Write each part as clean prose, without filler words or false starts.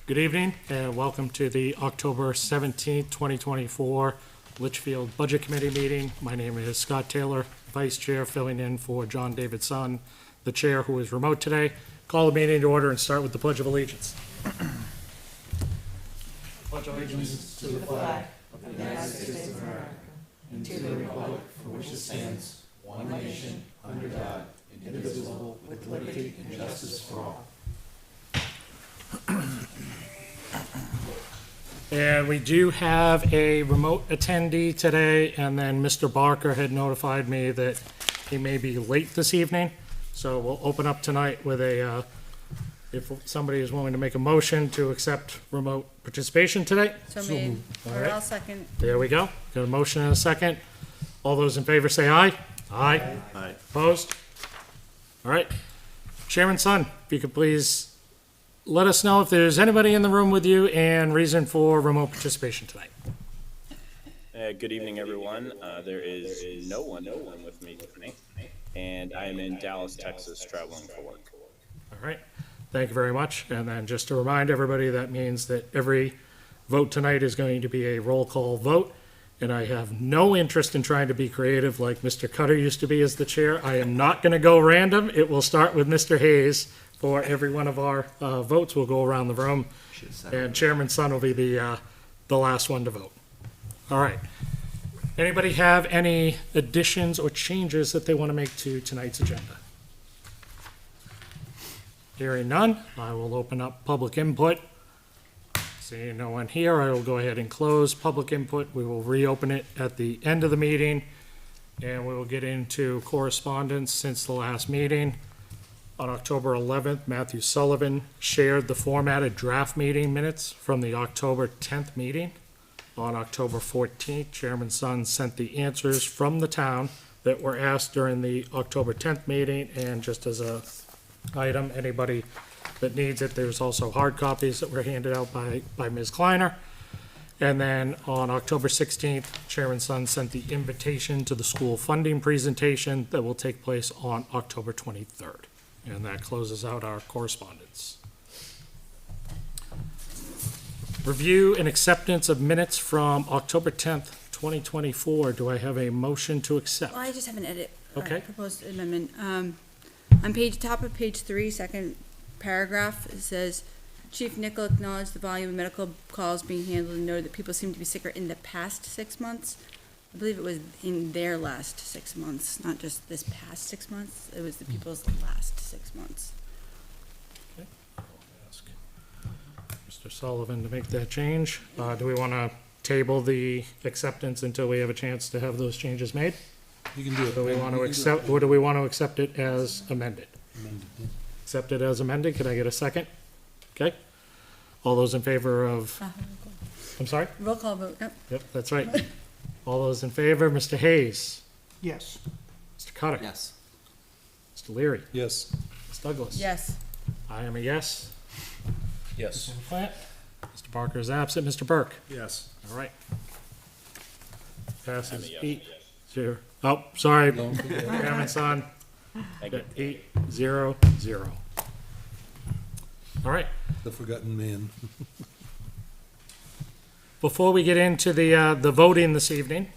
Good evening and welcome to the October 17th, 2024 Litchfield Budget Committee meeting. My name is Scott Taylor, Vice Chair, filling in for John David Sun, the Chair who is remote today. Call the meeting to order and start with the Pledge of Allegiance. Pledge allegiance to the flag of the United States of America and to the republic for which it stands, one nation, under God, indivisible, with liberty and justice for all. And we do have a remote attendee today, and then Mr. Barker had notified me that he may be late this evening. So we'll open up tonight with a, if somebody is willing to make a motion to accept remote participation today. So made. All Or right. I'll second. There we go. Got a motion and a second. All those in favor say aye. Aye. Aye. Opposed? All right. Chairman Sun, if you could please let us know if there's anybody in the room with you and reason for remote participation tonight. Good evening, everyone. There is no one with me tonight, and I am in Dallas, Texas, traveling for work. All right. Thank you very much. And then just to remind everybody, that means that every vote tonight is going to be a roll call vote. And I have no interest in trying to be creative like Mr. Cutter used to be as the chair. I am not going to go random. It will start with Mr. Hayes. For every one of our votes, we'll go around the room, and Chairman Sun will be the last one to vote. All right. Anybody have any additions or changes that they want to make to tonight's agenda? Hearing none, I will open up public input. Seeing no one here, I will go ahead and close public input. We will reopen it at the end of the meeting, and we will get into correspondence since the last meeting. On October 11th, Matthew Sullivan shared the formatted draft meeting minutes from the October 10th meeting. On October 14th, Chairman Sun sent the answers from the town that were asked during the October 10th meeting. And just as a item, anybody that needs it, there's also hard copies that were handed out by Ms. Kleiner. And then on October 16th, Chairman Sun sent the invitation to the school funding presentation that will take place on October 23rd. And that closes out our correspondence. Review and acceptance of minutes from October 10th, 2024. Do I have a motion to accept? Well, I just have an edit. Okay. Proposed amendment. On top of page 3, second paragraph, it says, Chief Nickel acknowledged the volume of medical calls being handled and noted that people seem to be sicker in the past 6 months. I believe it was in their last 6 months, not just this past 6 months. It was the people's last 6 months. Okay. I'll ask Mr. Sullivan to make that change. Do we want to table the acceptance until we have a chance to have those changes made? You can do it. Do we want to accept, or do we want to accept it as amended? Accept it as amended. Could I get a second? Okay. All those in favor of, I'm sorry? Roll call vote, yep. Yep, that's right. All those in favor, Mr. Hayes, Yes. Mr. Cutter, Yes. Mr. Leary, Yes. Ms. Douglas. Yes. I am a yes. Yes. Mr. Barker is absent. Mr. Burke. Yes. All right. Passes yes. 8-0. Oh, sorry. No. Chairman Son. Thank you. 8-0-0. All right. The forgotten man. Before we get into the voting this evening,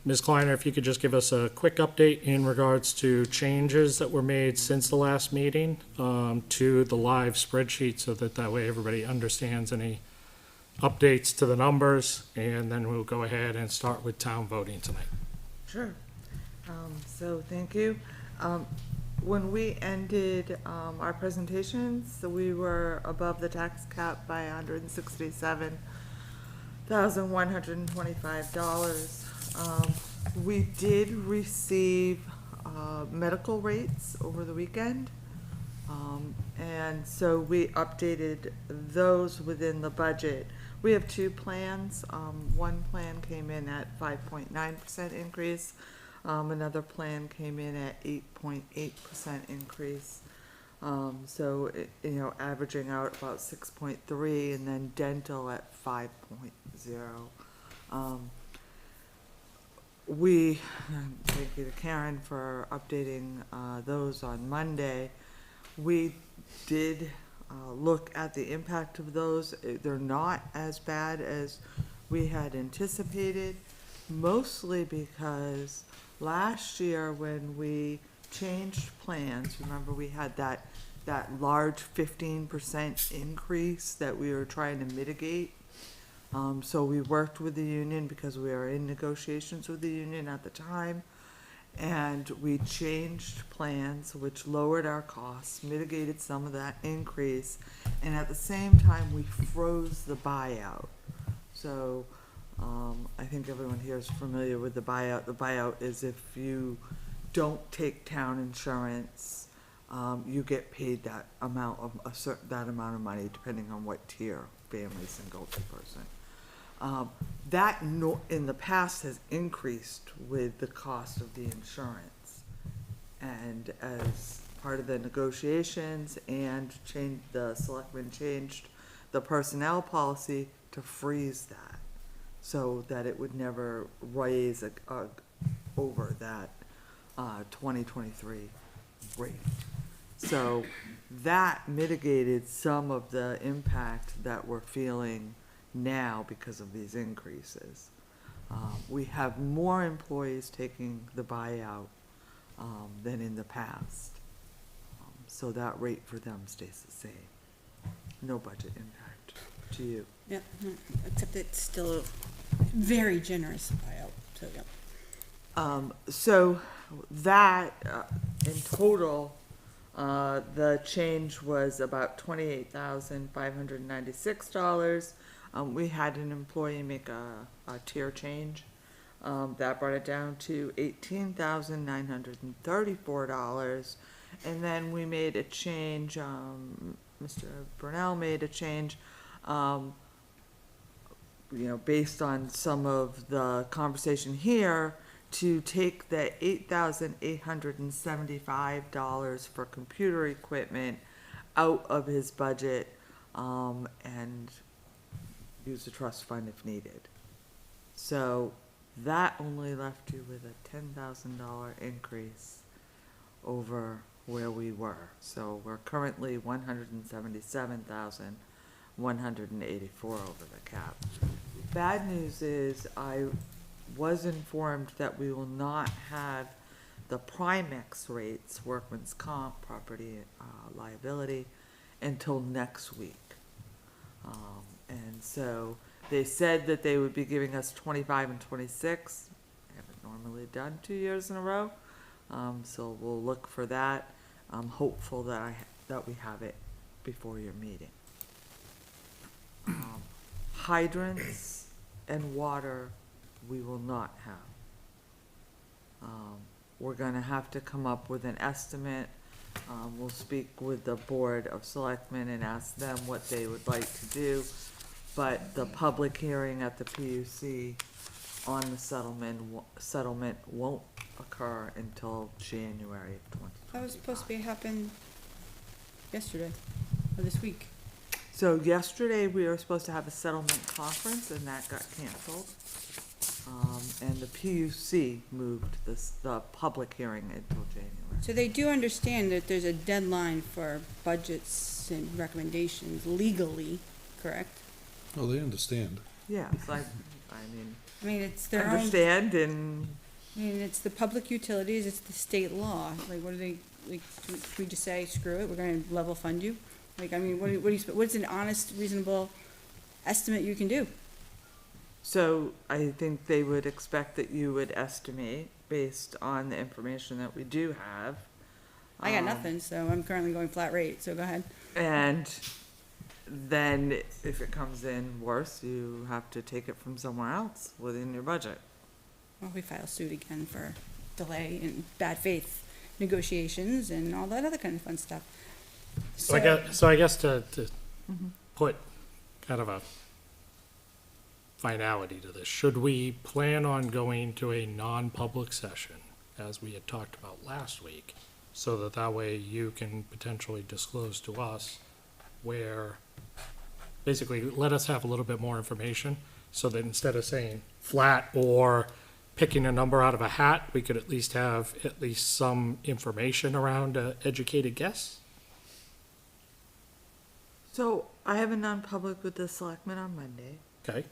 Ms. Kleiner, if you could just give us a quick update in regards to changes that were made since the last meeting to the live spreadsheet, so that way everybody understands any updates to the numbers, and then we'll go ahead and start with town voting tonight. Sure. So thank you. When we ended our presentations, so we were above the tax cap by $167,125. We did receive medical rates over the weekend. And so we updated those within the budget. We have two plans. One plan came in at 5.9% increase. Another plan came in at 8.8% increase. So, averaging out about 6.3, and then dental at 5.0. Thank you to Karen for updating those on Monday. We did look at the impact of those. They're not as bad as we had anticipated, mostly because last year when we changed plans, remember we had that large 15% increase that we were trying to mitigate. So we worked with the union because we were in negotiations with the union at the time. And we changed plans, which lowered our costs, mitigated some of that increase, and at the same time, we froze the buyout. So, I think everyone here is familiar with the buyout. The buyout is if you don't take town insurance, you get paid that amount of, that amount of money, depending on what tier, family, single, person. That in the past has increased with the cost of the insurance. And as part of the negotiations and the selectmen changed the personnel policy to freeze that, so that it would never raise over that 2023 rate. So that mitigated some of the impact that we're feeling now because of these increases. We have more employees taking the buyout than in the past. So that rate for them stays the same. No budget impact to you. Yeah, except it's still a very generous buyout, so yeah. So that, in total, the change was about $28,596. We had an employee make a tier change. That brought it down to $18,934. And then we made a change, Mr. Burnell made a change, based on some of the conversation here, to take the $8,875 for computer equipment out of his budget, and use the trust fund if needed. So that only left you with a $10,000 increase over where we were. So we're currently $177,184 over the cap. Bad news is I was informed that we will not have the Primex rates, workman's comp, property liability, until next week. And so they said that they would be giving us 25 and 26. They haven't normally done 2 years in a row. So we'll look for that. I'm hopeful that we have it before your meeting. Hydrants and water we will not have. We're gonna have to come up with an estimate. We'll speak with the Board of Selectmen and ask them what they would like to do. But the public hearing at the PUC on the settlement won't occur until January of 2025. That was supposed to happen yesterday, or this week. So yesterday, we were supposed to have a settlement conference, and that got canceled. And the PUC moved the public hearing until January. So they do understand that there's a deadline for budgets and recommendations legally, correct? Oh, they understand. Yeah, it's like, I mean, it's their own, understand and, it's the public utilities, it's the state law. Like, what do they, like, should we just say, screw it, we're gonna level fund you? Like, what's an honest, reasonable estimate you can do? so I think they would expect that you would estimate based on the information that we do have. I got nothing, so I'm currently going flat rate, so go ahead. And then if it comes in worse, you have to take it from somewhere else within your budget. Well, we file suit again for delay and bad faith negotiations and all that other kind of fun stuff. So I guess to put kind of a finality to this, should we plan on going to a non-public session, as we had talked about last week, so that way you can potentially disclose to us where, basically, let us have a little bit more information, so that instead of saying flat or picking a number out of a hat, we could at least have some information around educated guess? So I have a non-public with the selectmen on Monday. Okay,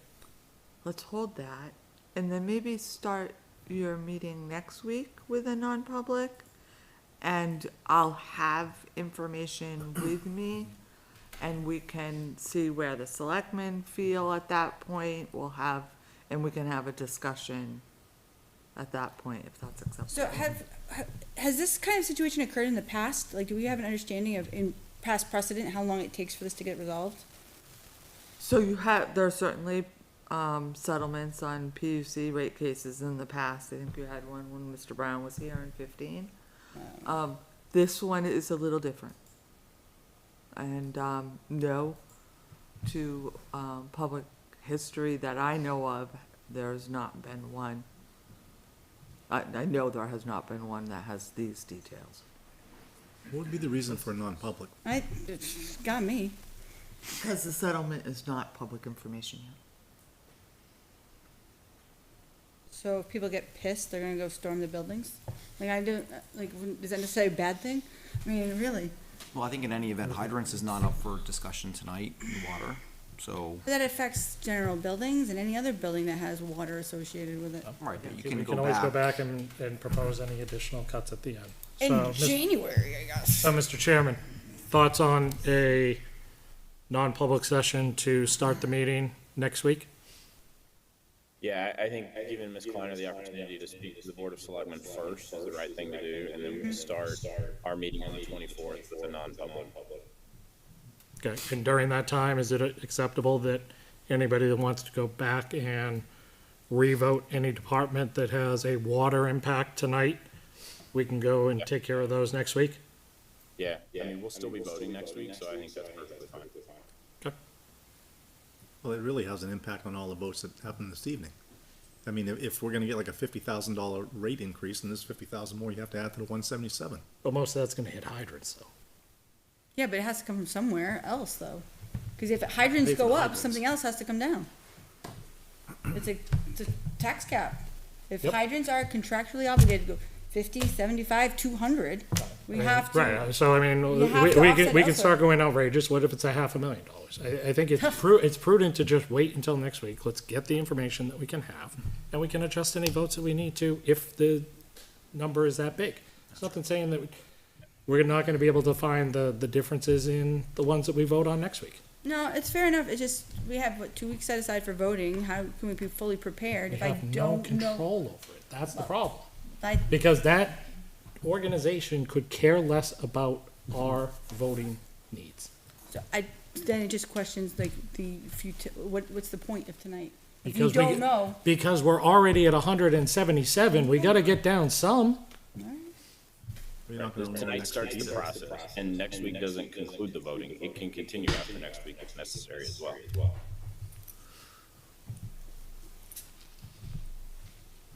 Let's hold that, and then maybe start your meeting next week with a non-public. And I'll have information with me, and we can see where the selectmen feel at that point. And we can have a discussion at that point, if that's acceptable. So has this kind of situation occurred in the past? Like, do we have an understanding of, in past precedent, how long it takes for this to get resolved? So there are certainly, settlements on PUC rate cases in the past. I think you had one when Mr. Brown was here in 15. This one is a little different. And, no, to, public history that I know of, there's not been one. I know there has not been one that has these details. What would be the reason for a non-public? It's got me. Because the settlement is not public information yet. So if people get pissed, they're gonna go storm the buildings? Like, I don't, like, is that necessarily a bad thing? I mean, really? Well, I think in any event, hydrants is not up for discussion tonight, the water, so, But that affects general buildings and any other building that has water associated with it. right, but you we can can go always go back. back and propose any additional cuts at the end. In So, January, I guess. So, Mr. Chairman, thoughts on a non-public session to start the meeting next week? Yeah, I think giving Ms. Kleiner the opportunity to speak to the Board of Selectmen first is the right thing to do, and then we can start our meeting on the 24th with a non-public. Okay, and during that time, is it acceptable that anybody that wants to go back and revote any department that has a water impact tonight, we can go and take care of those next week? Yeah, I mean, we'll still be voting next week, so I think that's perfectly fine. Okay. Well, it really has an impact on all the votes that happened this evening. I mean, if we're gonna get like a $50,000 rate increase, and there's 50,000 more you have to add to the 177. But most of that's gonna hit hydrants, though. Yeah, but it has to come from somewhere else, though. Because if hydrants Pay for go the up, hydrants. something else has to come down. It's a tax cap. If Yep. hydrants are contractually obligated to go 50, 75, 200, we have to. Right, so I mean, You have we to we offset can, we can start elsewhere. going outrageous, what if it's $500,000? I think it's it's prudent to just wait until next week, let's get the information that we can have, and we can adjust any votes that we need to if the number is that big. There's nothing saying that we're not gonna be able to find the differences in the ones that we vote on next week. No, it's fair enough. It's just, we have, 2 weeks set aside for voting. How can we be fully prepared We if I have no don't know? control over it, that's the problem. I, Because that organization could care less about our voting needs. then it just questions like what's the point of tonight? If you Because we don't get- know. Because we're already at 177, we gotta get down some. We're not gonna know Tonight next starts week the either. process, and next week doesn't conclude the voting. It can continue after next week if necessary as well.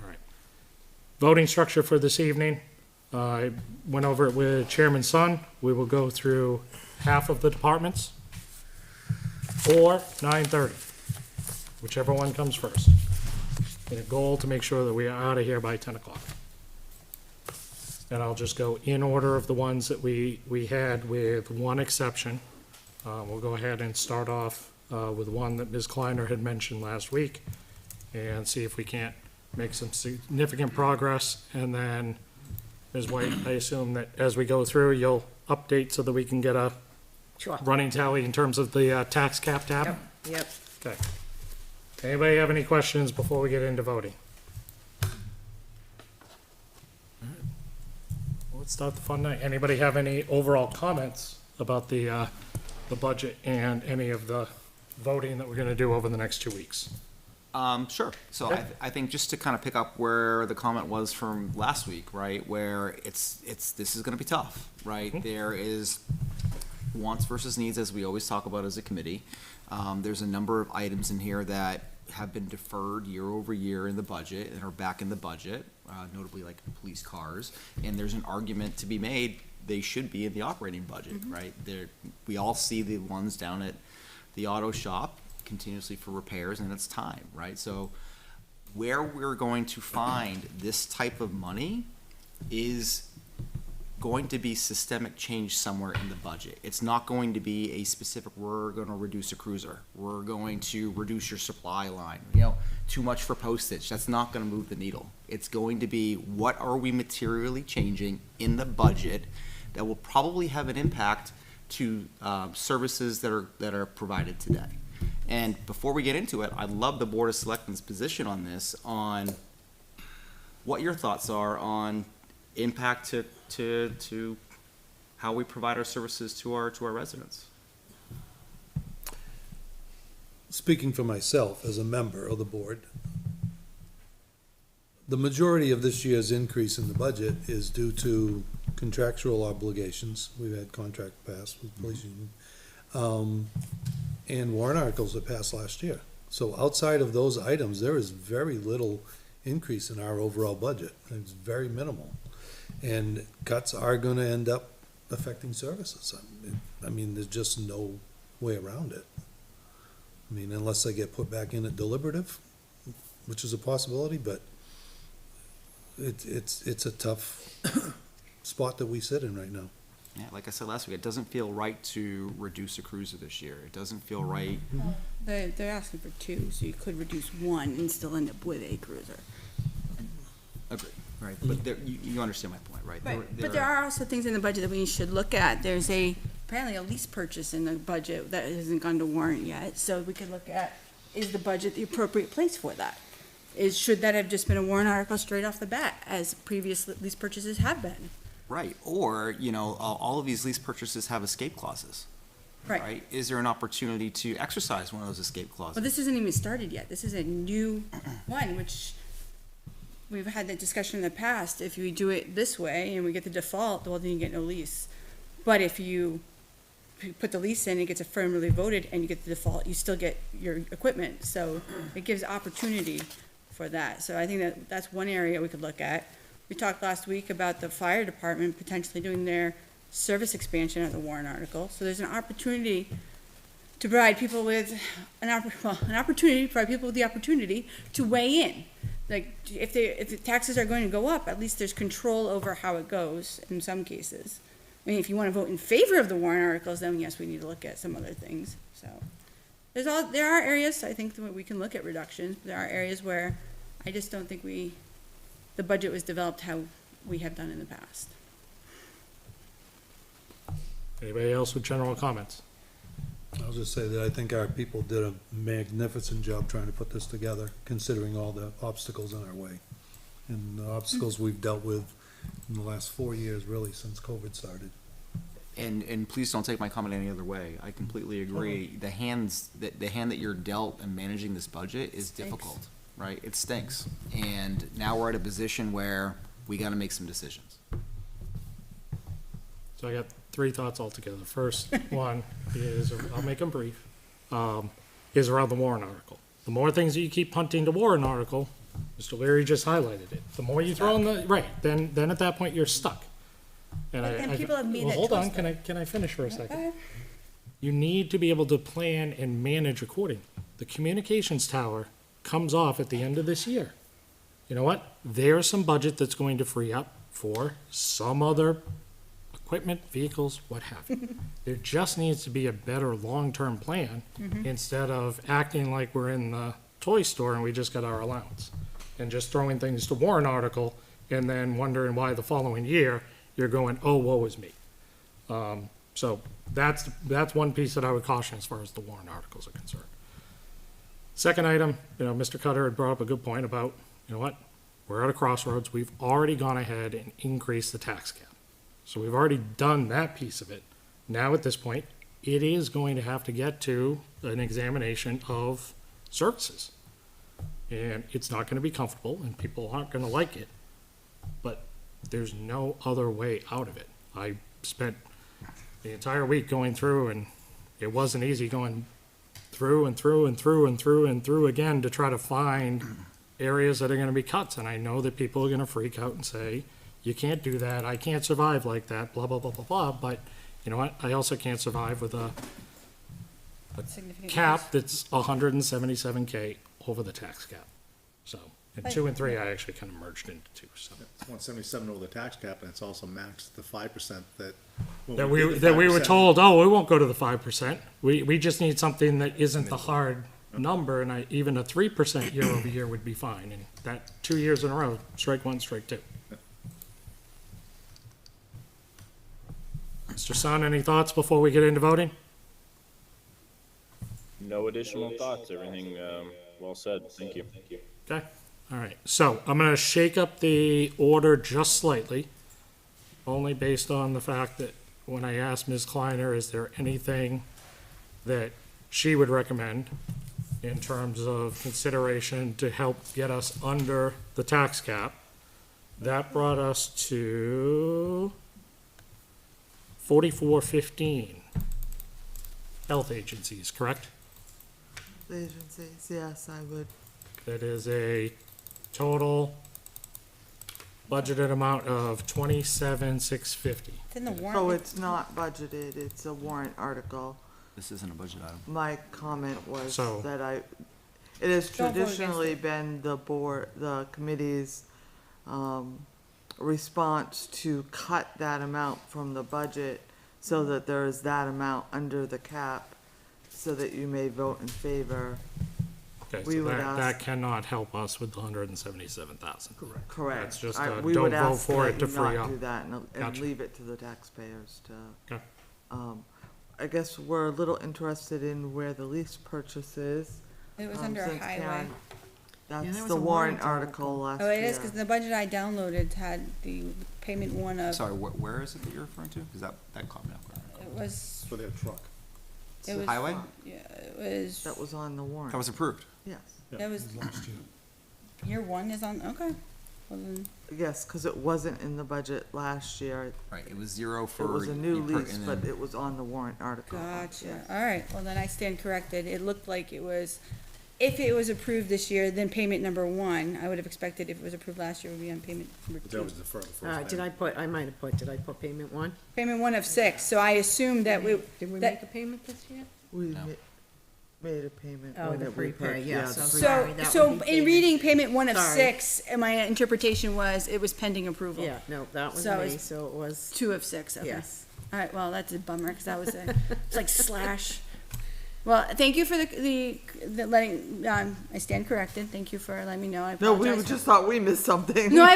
All right. Voting structure for this evening, I went over it with Chairman Sun. We will go through half of the departments, or 9:30, whichever one comes first. With a goal to make sure that we are out of here by 10 o'clock. And I'll just go in order of the ones that we had, with one exception. We'll go ahead and start off with one that Ms. Kleiner had mentioned last week, and see if we can't make some significant progress. And then, Ms. White, I assume that as we go through, you'll update so that we can get a running tally in terms of the tax cap tab? Yep. Okay. Anybody have any questions before we get into voting? All right. Well, let's start the fun night. Anybody have any overall comments about the budget and any of the voting that we're gonna do over the next 2 weeks? Sure. So Okay. I think just to kind of pick up where the comment was from last week, right, where this is gonna be tough, right? There is wants versus needs, as we always talk about as a committee. There's a number of items in here that have been deferred year over year in the budget and are back in the budget, notably like police cars. And there's an argument to be made, they should be in the operating budget, right? We all see the ones down at the auto shop continuously for repairs, and it's time, right? So where we're going to find this type of money is going to be systemic change somewhere in the budget. It's not going to be a specific, we're gonna reduce a cruiser, we're going to reduce your supply line, too much for postage. That's not gonna move the needle. It's going to be, what are we materially changing in the budget that will probably have an impact to services that are provided today. And before we get into it, I'd love the Board of Selectmen's position on this, on what your thoughts are on impact to how we provide our services to our residents. Speaking for myself as a member of the board, the majority of this year's increase in the budget is due to contractual obligations. We've had contract passed with police union, and warrant articles that passed last year. So outside of those items, there is very little increase in our overall budget. It's very minimal. And cuts are gonna end up affecting services. I mean, there's just no way around it. I mean, unless they get put back in at deliberative, which is a possibility, but it's a tough spot that we sit in right now. Yeah, like I said last week, it doesn't feel right to reduce a cruiser this year. It doesn't feel right. They're asking for 2, so you could reduce 1 and still end up with a cruiser. Agree, right? But you understand my point, right? But there are also things in the budget that we should look at. There's apparently a lease purchase in the budget that hasn't gone to warrant yet, so we could look at, is the budget the appropriate place for that? Should that have just been a warrant article straight off the bat, as previous lease purchases have been? Right, or, all of these lease purchases have escape clauses, right? Is there an opportunity to exercise one of those escape clauses? Well, this isn't even started yet. This is a new one, which we've had that discussion in the past. If we do it this way and we get the default, well, then you get no lease. But if you put the lease in, it gets affirmatively voted, and you get the default, you still get your equipment. So it gives opportunity for that. So I think that's one area we could look at. We talked last week about the fire department potentially doing their service expansion of the warrant article. So there's an opportunity to provide people with an opportunity to provide people with the opportunity to weigh in. Like, if the taxes are going to go up, at least there's control over how it goes in some cases. I mean, if you want to vote in favor of the warrant articles, then yes, we need to look at some other things. So there are areas, I think, that we can look at reductions. But there are areas where I just don't think the budget was developed how we have done in the past. Anybody else with general comments? I'll just say that I think our people did a magnificent job trying to put this together, considering all the obstacles in our way. And the obstacles we've dealt with in the last 4 years, really, since COVID started. And please don't take my comment any other way. I completely agree. The hand that you're dealt in managing this budget is difficult, right? It stinks. And now we're at a position where we gotta make some decisions. So I got 3 thoughts altogether. First one is, I'll make them brief, is around the warrant article. The more things that you keep punting to warrant article, Mr. Leary just highlighted it, the more you throw in then at that point, you're stuck. And people have made well, that hold on, choice, can I finish for a Go second? ahead. You need to be able to plan and manage accordingly. The communications tower comes off at the end of this year. You know what? There's some budget that's going to free up for some other equipment, vehicles, what have you. There just needs to be a better long-term plan instead of acting like we're in the toy store and we just got our allowance. And just throwing things to warrant article and then wondering why the following year you're going, oh, woe is me. So that's one piece that I would caution as far as the warrant articles are concerned. Second item, Mr. Cutter had brought up a good point about, you know what? We're at a crossroads. We've already gone ahead and increased the tax cap. So we've already done that piece of it. Now at this point, it is going to have to get to an examination of services. And it's not going to be comfortable and people aren't going to like it, but there's no other way out of it. I spent the entire week going through, and it wasn't easy going through and through and through and through and through again to try to find areas that are going to be cuts. And I know that people are going to freak out and say, you can't do that, I can't survive like that, blah, blah, blah, blah, blah. But you know what? I also can't survive with a Significant cap that's 177K over the tax cap. So, And 2 and 3, I actually kind of merged into 2, so. It's 177 over the tax cap, and it's also maxed the 5% that. when That did we, the that we were 5%, told, oh, we won't go to the 5%. We just need something that isn't the hard number, and even a 3% year over year would be fine. And that 2 years in a row, strike 1, strike 2. Mr. Son, any thoughts before we get into voting? No additional thoughts, everything, well said, thank you. Okay, all right. So I'm gonna shake up the order just slightly, only based on the fact that when I asked Ms. Kleiner, is there anything that she would recommend in terms of consideration to help get us under the tax cap? That brought us to 4415. Health agencies, correct? Agencies, yes, I would. That is a total budgeted amount of 27,650. It's in the So warrant. it's not budgeted, it's a warrant article. This isn't a budget item. My comment was So- that it has Don't vote against traditionally it. been the committee's, response to cut that amount from the budget so that there is that amount under the cap, so that you may vote in favor. Okay, We so would that ask- cannot help us with the 177,000. Correct. Correct. That's just We don't would vote ask for that it to you free not up. do that and Gotcha. leave it to the taxpayers to. Okay. I guess we're a little interested in where the lease purchase is. It was under since highway. Karen- there That's was the a warrant warrant article last Oh, year. it is, because the budget I downloaded had the payment one of, Sorry, where is it that you're referring to? Because that caught me off guard. it was, For their truck. it was. Highway? Yeah, it was, That was on the warrant. That was approved. Yes, that was, year one is on, okay. Well then, yes, because it wasn't in the budget last year. Right, it was 0 for. It was a new you per- lease, and but then- it was on the warrant article. gotcha. All right, well then I stand corrected. It looked like it was, if it was approved this year, then payment number one, I would have expected if it was approved last year, would be on payment number But that two. was the first. Did I might have did I put payment 1? Payment one of 6, so I assumed that we, Did we that- make a payment this year? We No. made a payment. Oh, when the it- we prepay, purchased- yeah, the so- pre- Sorry, so, that so would be in payment. reading payment one of Sorry. 6, my interpretation was it was pending approval. Yeah, no, that was So me, it's- so it was, 2 of 6, okay. yes. All right, well, that's a bummer, because that was it's like slash. Well, thank you for the letting, I stand corrected, thank you for letting me know, I No, apologize. we just thought we missed something. No, I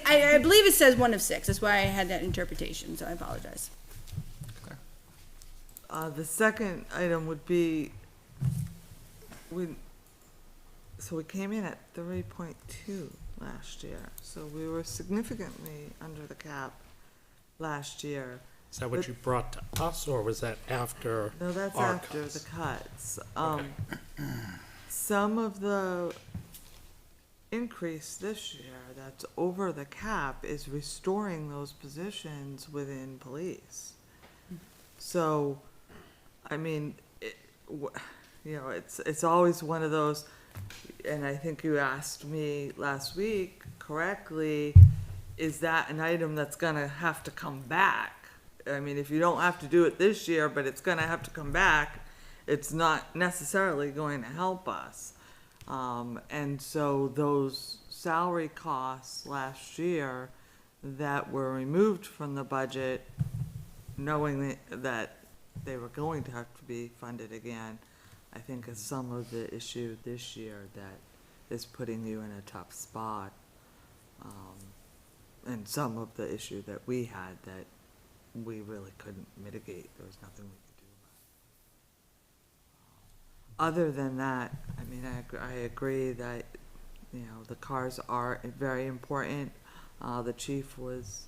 I believe it says 1 of 6, that's why I had that interpretation, so I apologize. The second item would be, so we came in at 3.2 last year, so we were significantly under the cap last year. Is that what you brought to us, or was that after? No, that's our after cuts? the cuts. Some of the increase this year that's over the cap is restoring those positions within police. So, I mean, it's always one of those, and I think you asked me last week correctly, is that an item that's gonna have to come back? I mean, if you don't have to do it this year, but it's gonna have to come back, it's not necessarily going to help us. And so those salary costs last year that were removed from the budget, knowing that they were going to have to be funded again, I think is some of the issue this year that is putting you in a tough spot. And some of the issue that we had that we really couldn't mitigate, there was nothing we could do about it. Other than that, I mean, I agree that, the cars are very important. The chief was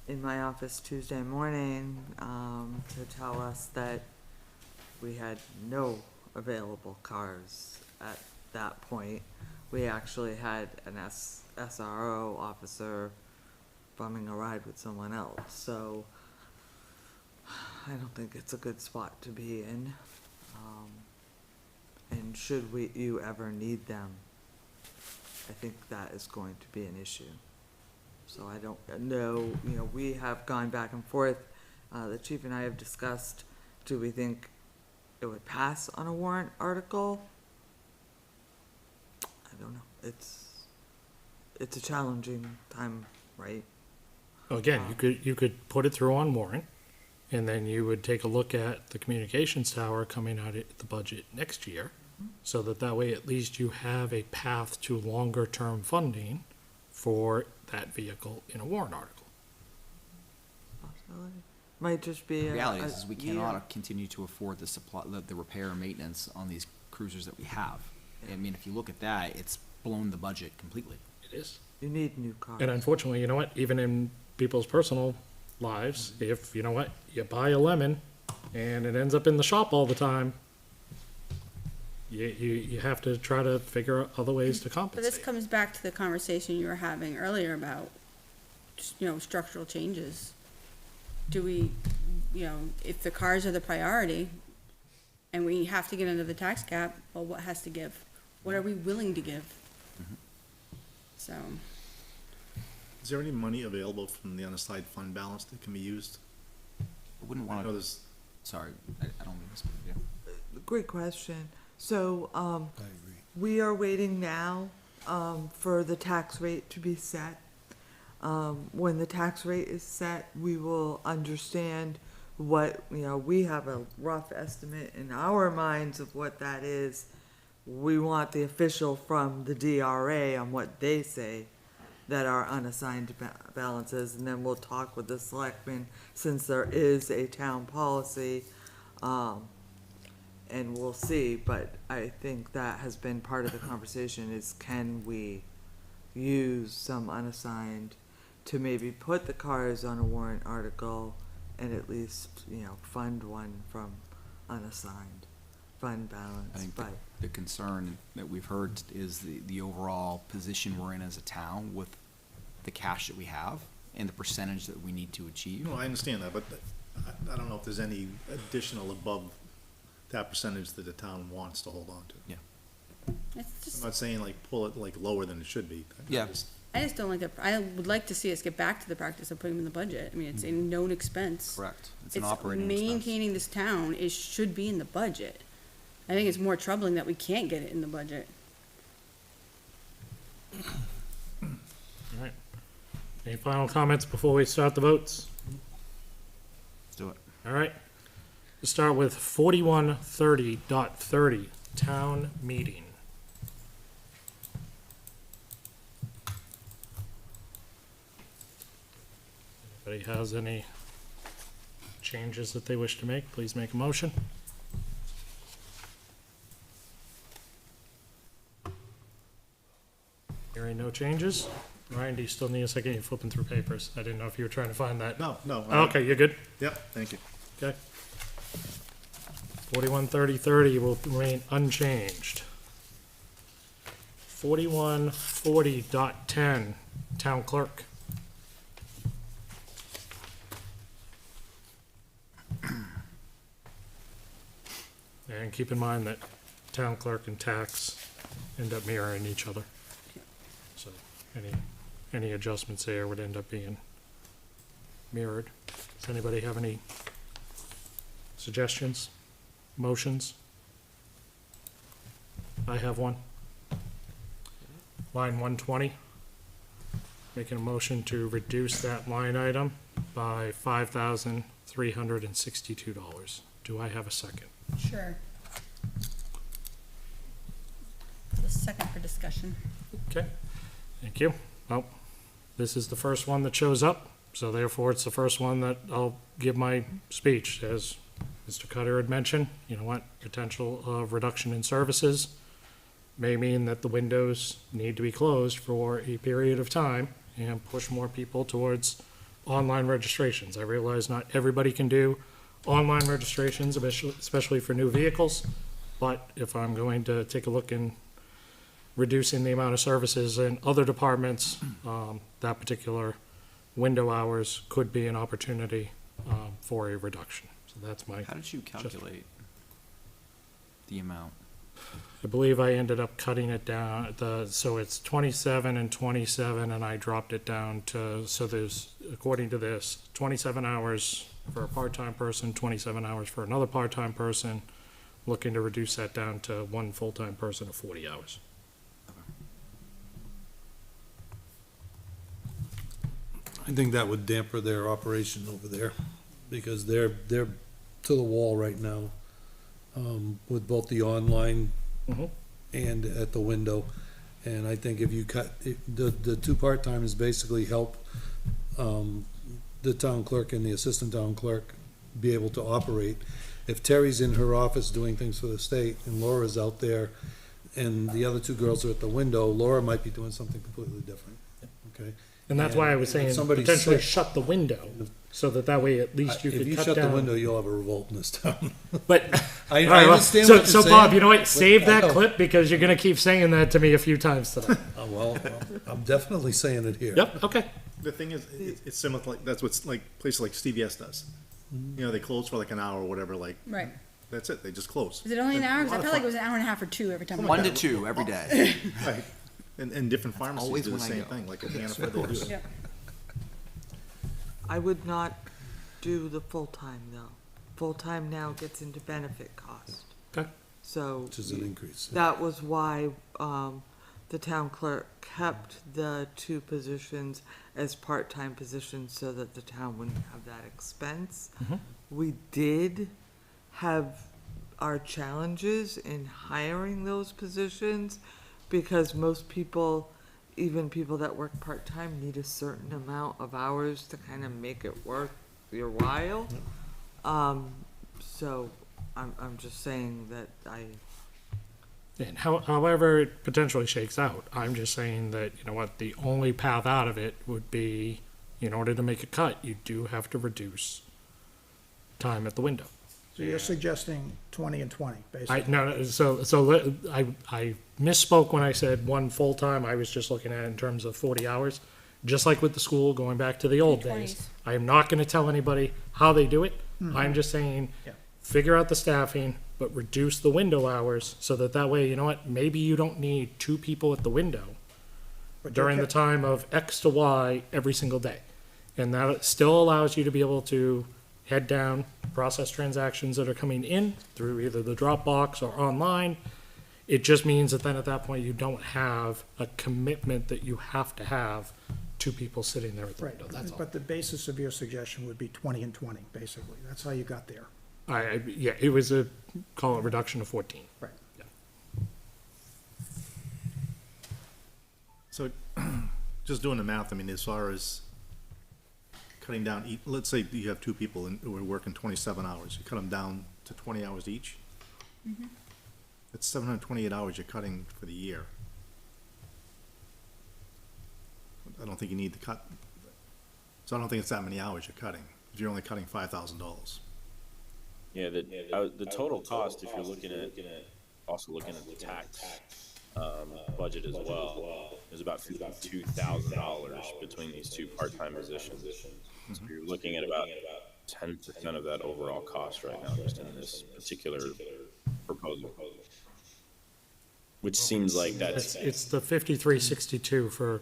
in my office Tuesday morning, to tell us that we had no available cars at that point. We actually had an SRO officer bumming a ride with someone else, so I don't think it's a good spot to be in. And should you ever need them, I think that is going to be an issue. So I don't know, we have gone back and forth, the chief and I have discussed, do we think it would pass on a warrant article? I don't know. it's a challenging time, right? Again, you could put it through on warrant, and then you would take a look at the communications tower coming out of the budget next year, so that way at least you have a path to longer-term funding for that vehicle in a warrant article. Possibility. Might just be The a reality is we year. cannot continue to afford the supply, the repair and maintenance on these cruisers that we have. I mean, if you look at that, it's blown the budget completely. It is. You need new cars. And unfortunately, you know what, even in people's personal lives, if, you know what, you buy a lemon and it ends up in the shop all the time, you have to try to figure out other ways to But this compensate. comes back to the conversation you were having earlier about, structural changes. Do we, if the cars are the priority and we have to get under the tax cap, well, what has to give? What are we willing to give? So, Is there any money available from the unassigned fund balance that can be used? I wouldn't I know wanna, there's, sorry, I don't mean to speak for you. Great question. So, I agree. we are waiting now, for the tax rate to be set. When the tax rate is set, we will understand what, we have a rough estimate in our minds of what that is. We want the official from the DRA on what they say that are unassigned balances, and then we'll talk with the selectmen, since there is a town policy, and we'll see, but I think that has been part of the conversation, is can we use some unassigned to maybe put the cars on a warrant article and at least, fund one from unassigned fund I balance, think but. the concern that we've heard is the overall position we're in as a town with the cash that we have and the percentage that we need to achieve. no, I understand that, but I don't know if there's any additional above that percentage that the town wants to hold on to. it's I'm just, not saying like pull it like lower than it should be. Yeah. I just don't like I would like to see us get back to the practice of putting them in the budget. I mean, it's a known expense. Correct. It's an operating expense. Maintaining this town should be in the budget. I think it's more troubling that we can't get it in the budget. All right. Any final comments before we start the votes? Let's do it. All right. Let's start with 4130.30, town meeting. Anybody has any changes that they wish to make, please make a motion. Hearing no changes. Ryan, do you still need a second? You're flipping through papers. I didn't know if you were trying to find that. No. Okay, you're good? Yep, thank you. Okay. 413030 will remain unchanged. 4140.10, town clerk. And keep in mind that town clerk and tax end up mirroring each other. So any adjustments there would end up being mirrored. Does anybody have any suggestions, motions? I have one. Line 120. Making a motion to reduce that line item by $5,362. Do I have a second? Sure. A second for discussion. Okay, thank you. Well, this is the first one that shows up, so therefore it's the first one that I'll give my speech. As Mr. Cutter had mentioned, you know what, potential of reduction in services may mean that the windows need to be closed for a period of time and push more people towards online registrations. I realize not everybody can do online registrations, especially for new vehicles, but if I'm going to take a look in reducing the amount of services in other departments, that particular window hours could be an opportunity for a reduction. So that's my, How did you calculate the amount? I believe I ended up cutting it down, so it's 27 and 27, and I dropped it down to, so there's, according to this, 27 hours for a part-time person, 27 hours for another part-time person, looking to reduce that down to one full-time person of 40 hours. I think that would damper their operation over there, because they're to the wall right now, with both the online Mhm. and at the window. And I think if you cut, the two part-timers basically help, the town clerk and the assistant town clerk be able to operate. If Terry's in her office doing things for the state and Laura's out there and the other two girls are at the window, Laura might be doing something completely different, okay? And that's why I was And if saying somebody's potentially sick- shut the window, so that way at least you If could you cut shut the down. window, you'll have a revolt in this town. But, I all right, well, understand so, what you're so Bob, saying, you know what, save I that know. clip, because you're gonna keep saying that to me a few times today. Well, I'm definitely saying it here. Yep, okay. The thing is, it's similar, to like, that's what's like, places like CVS does. You know, they close for like an hour or whatever, like, Right. that's it, they just close. Was it only an hour? 'Cause I A lot felt of like it was an hour and a half or two every time. I 1 went. to 2 every day. Right, and different pharmacies always do the when I same go. thing, like at Hannaford, they do it. Yep. I would not do the full-time though. Full-time now gets into benefit cost. Okay. So. Which is an increase. That was why, the town clerk kept the two positions as part-time positions so that the town wouldn't have that expense. We did have our challenges in hiring those positions because most people, even people that work part-time, need a certain amount of hours to kind of make it worth your while. So I'm just saying that And however it potentially shakes out, I'm just saying that, you know what, the only path out of it would be, in order to make a cut, you do have to reduce time at the window. So you're suggesting 20 and 20, basically? I misspoke when I said one full-time, I was just looking at it in terms of 40 hours. Just like with the school, going back to the old days. 20s. I am not gonna tell anybody how they do it. I'm just saying, Yeah. figure out the staffing, but reduce the window hours, so that way, you know what, maybe you don't need 2 people at the window But you're during the ca- time of X to Y every single day. And that still allows you to be able to head down, process transactions that are coming in through either the Dropbox or online. It just means that then at that point, you don't have a commitment that you have to have 2 people sitting there at the Right, window, that's all. but the basis of your suggestion would be 20 and 20, basically. That's how you got there. Yeah, it was call it reduction of 14. Right. So, just doing the math, I mean, as far as cutting down, let's say you have 2 people and we're working 27 hours, you cut them down to 20 hours each. That's 728 hours you're cutting for the year. I don't think you need to cut, so I don't think it's that many hours you're cutting, if you're only cutting $5,000. Yeah, the total cost, if you're looking at, also looking at the tax, budget as well, is about $52,000 between these 2 part-time positions. So you're looking at about 10% of that overall cost right now, just in this particular proposal. Which seems like that's, It's the 5362 for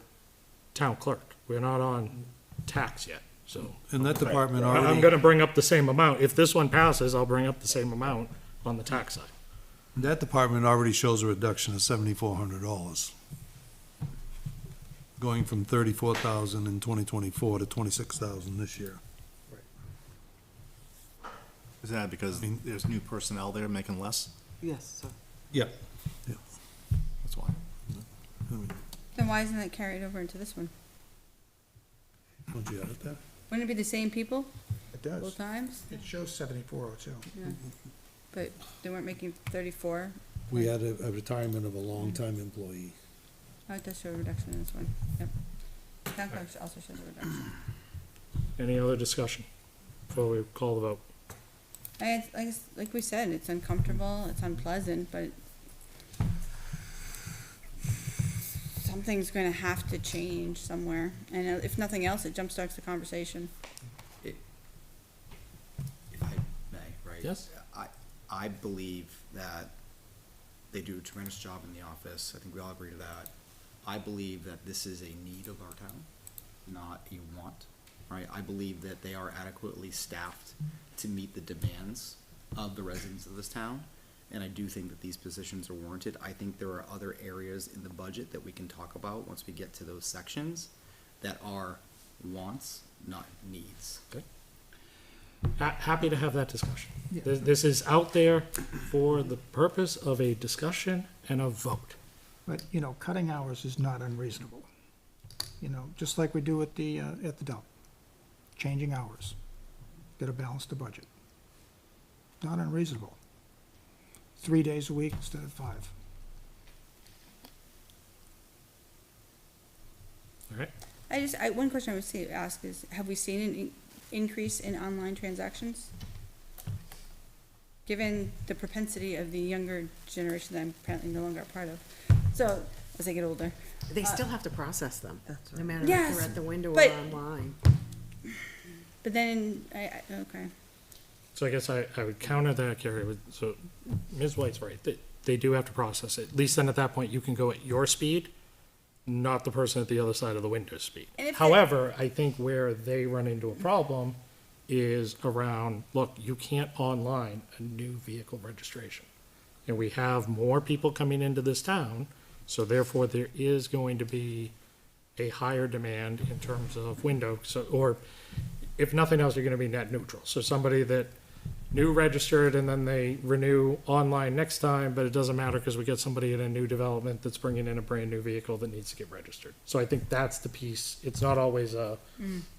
town clerk. We're not on tax yet, so. And that department I'm already, gonna bring up the same amount. If this one passes, I'll bring up the same amount on the tax side. that department already shows a reduction of $7,400. Going from 34,000 in 2024 to 26,000 this year. Is that because there's new personnel there making less? yes, sir. Yeah. That's why. Then why isn't that carried over into this one? Would you edit that? Wouldn't it be the same people It both does. times? It shows 7402. Yeah. But they weren't making 34. We had a retirement of a longtime employee. Oh, it does show a reduction in this one. Yep. Town clerk also shows a reduction. Any other discussion before we call the vote? Like we said, it's uncomfortable, it's unpleasant, but something's gonna have to change somewhere. And if nothing else, it jumpstarts the conversation. If I may, right? Yes. I believe that they do a tremendous job in the office. I think we all agree to that. I believe that this is a need of our town, not a want, right? I believe that they are adequately staffed to meet the demands of the residents of this town. And I do think that these positions are warranted. I think there are other areas in the budget that we can talk about once we get to those sections that are wants, not needs. Happy to have that discussion. This is out there for the purpose of a discussion and a vote. But, you know, cutting hours is not unreasonable. You know, just like we do at the dump, changing hours, got to balance the budget. Not unreasonable. 3 days a week instead of 5. All right? One question I would ask is, have we seen an increase in online transactions? Given the propensity of the younger generation that I'm apparently no longer a part of. So, as I get older. They still have to process them, That's no right. matter if Yes, they're at the window or but- online. But then, okay. So I guess I would counter that, Carrie, so Ms. White's right, they do have to process it. At least then at that point, you can go at your speed, not the person at the other side of the window's speed. And if However, I think where they run into a problem is around, look, you can't online a new vehicle registration. And we have more people coming into this town, so therefore there is going to be a higher demand in terms of window, or if nothing else, you're gonna be net neutral. So somebody that new registered and then they renew online next time, but it doesn't matter because we get somebody in a new development that's bringing in a brand new vehicle that needs to get registered. So I think that's the piece. It's not always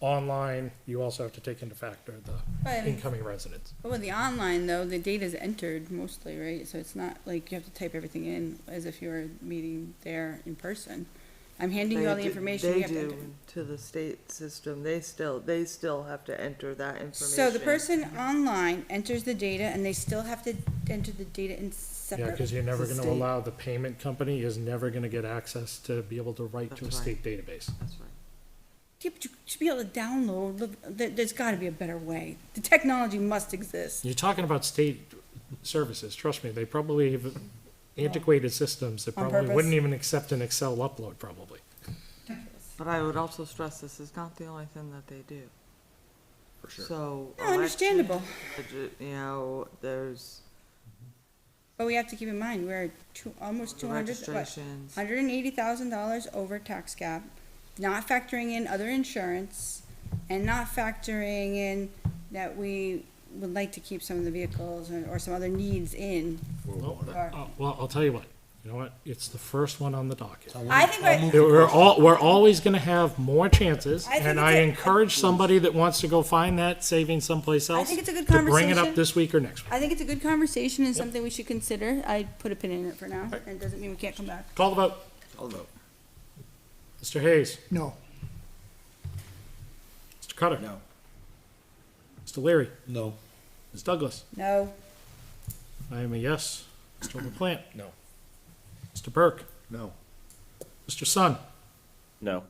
online. You also have to take into factor the But I mean, incoming residents. but with the online though, the data's entered mostly, right? So it's not like you have to type everything in as if you were meeting there in person. I'm handing you all the They do- information you have to enter. They do to the state system, they still have to enter that information. So the person online enters the data and they still have to enter the data in Yeah, separate. because you're never The gonna state. allow, the payment company is never gonna get access to be able to write to a That's state database. That's right. Yeah, but you should be able to download, there's gotta be a better way. The technology must exist. You're talking about state services, trust me, they probably have antiquated systems that On probably purpose. wouldn't even accept an Excel upload, probably. But I would also stress this is not the only thing that they do. For sure. So. No, understandable. election, You know, there's But we have to keep in mind, we're almost the 200, registrations. $180,000 over tax cap, not factoring in other insurance, and not factoring in that we would like to keep some of the vehicles or some other needs in. Well, I'll tell you what, you know what, it's the first one on the docket. I think We're always gonna have more chances, I think and it's I a- encourage somebody that wants to go find that savings someplace I else think it's a good to bring it up conversation. this week or next week. I think it's a good conversation and something we should consider. I put a pin in it for now, Right. and it doesn't mean we can't come back. Call the vote. I'll vote. Mr. Hayes, No, Mr. Cutter. No. Mr. Leary, No. Ms. Douglas. No, I am a yes. Mr. LaPlante. No. Mr. Burke. No. Mr. Sun. No.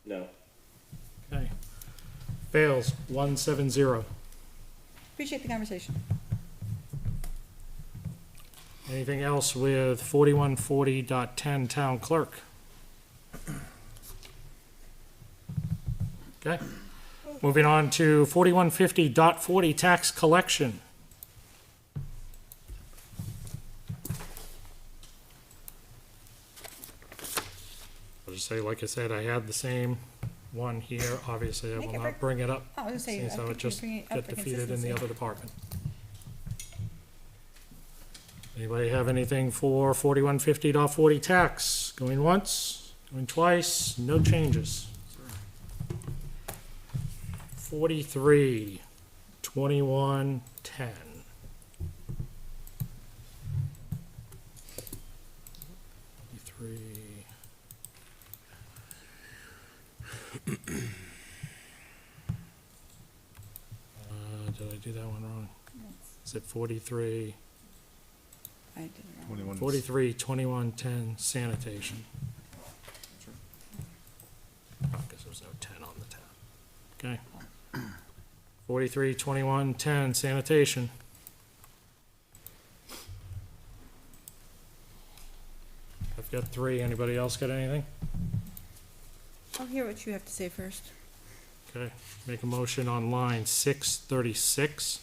Okay. Fails, 170. appreciate the conversation. Anything else with 4140.10 town clerk? Okay. Moving on to 4150.40 tax collection. I'll just say, like I said, I had the same one here. Obviously, I Make will it not bring it up. Oh, I was gonna say, Since I I would think just you're bringing it up get for defeated in the consistency. other department. Anybody have anything for 4150.40 tax? Going once, going twice, no changes. 432110. Did I do that one wrong? Is it 43? I did it wrong. 21. 432110 sanitation. Oh, because there's no 10 on the tab. Okay. 432110 sanitation. I've got 3. Anybody else got anything? I'll hear what you have to say first. Okay, make a motion on line 636,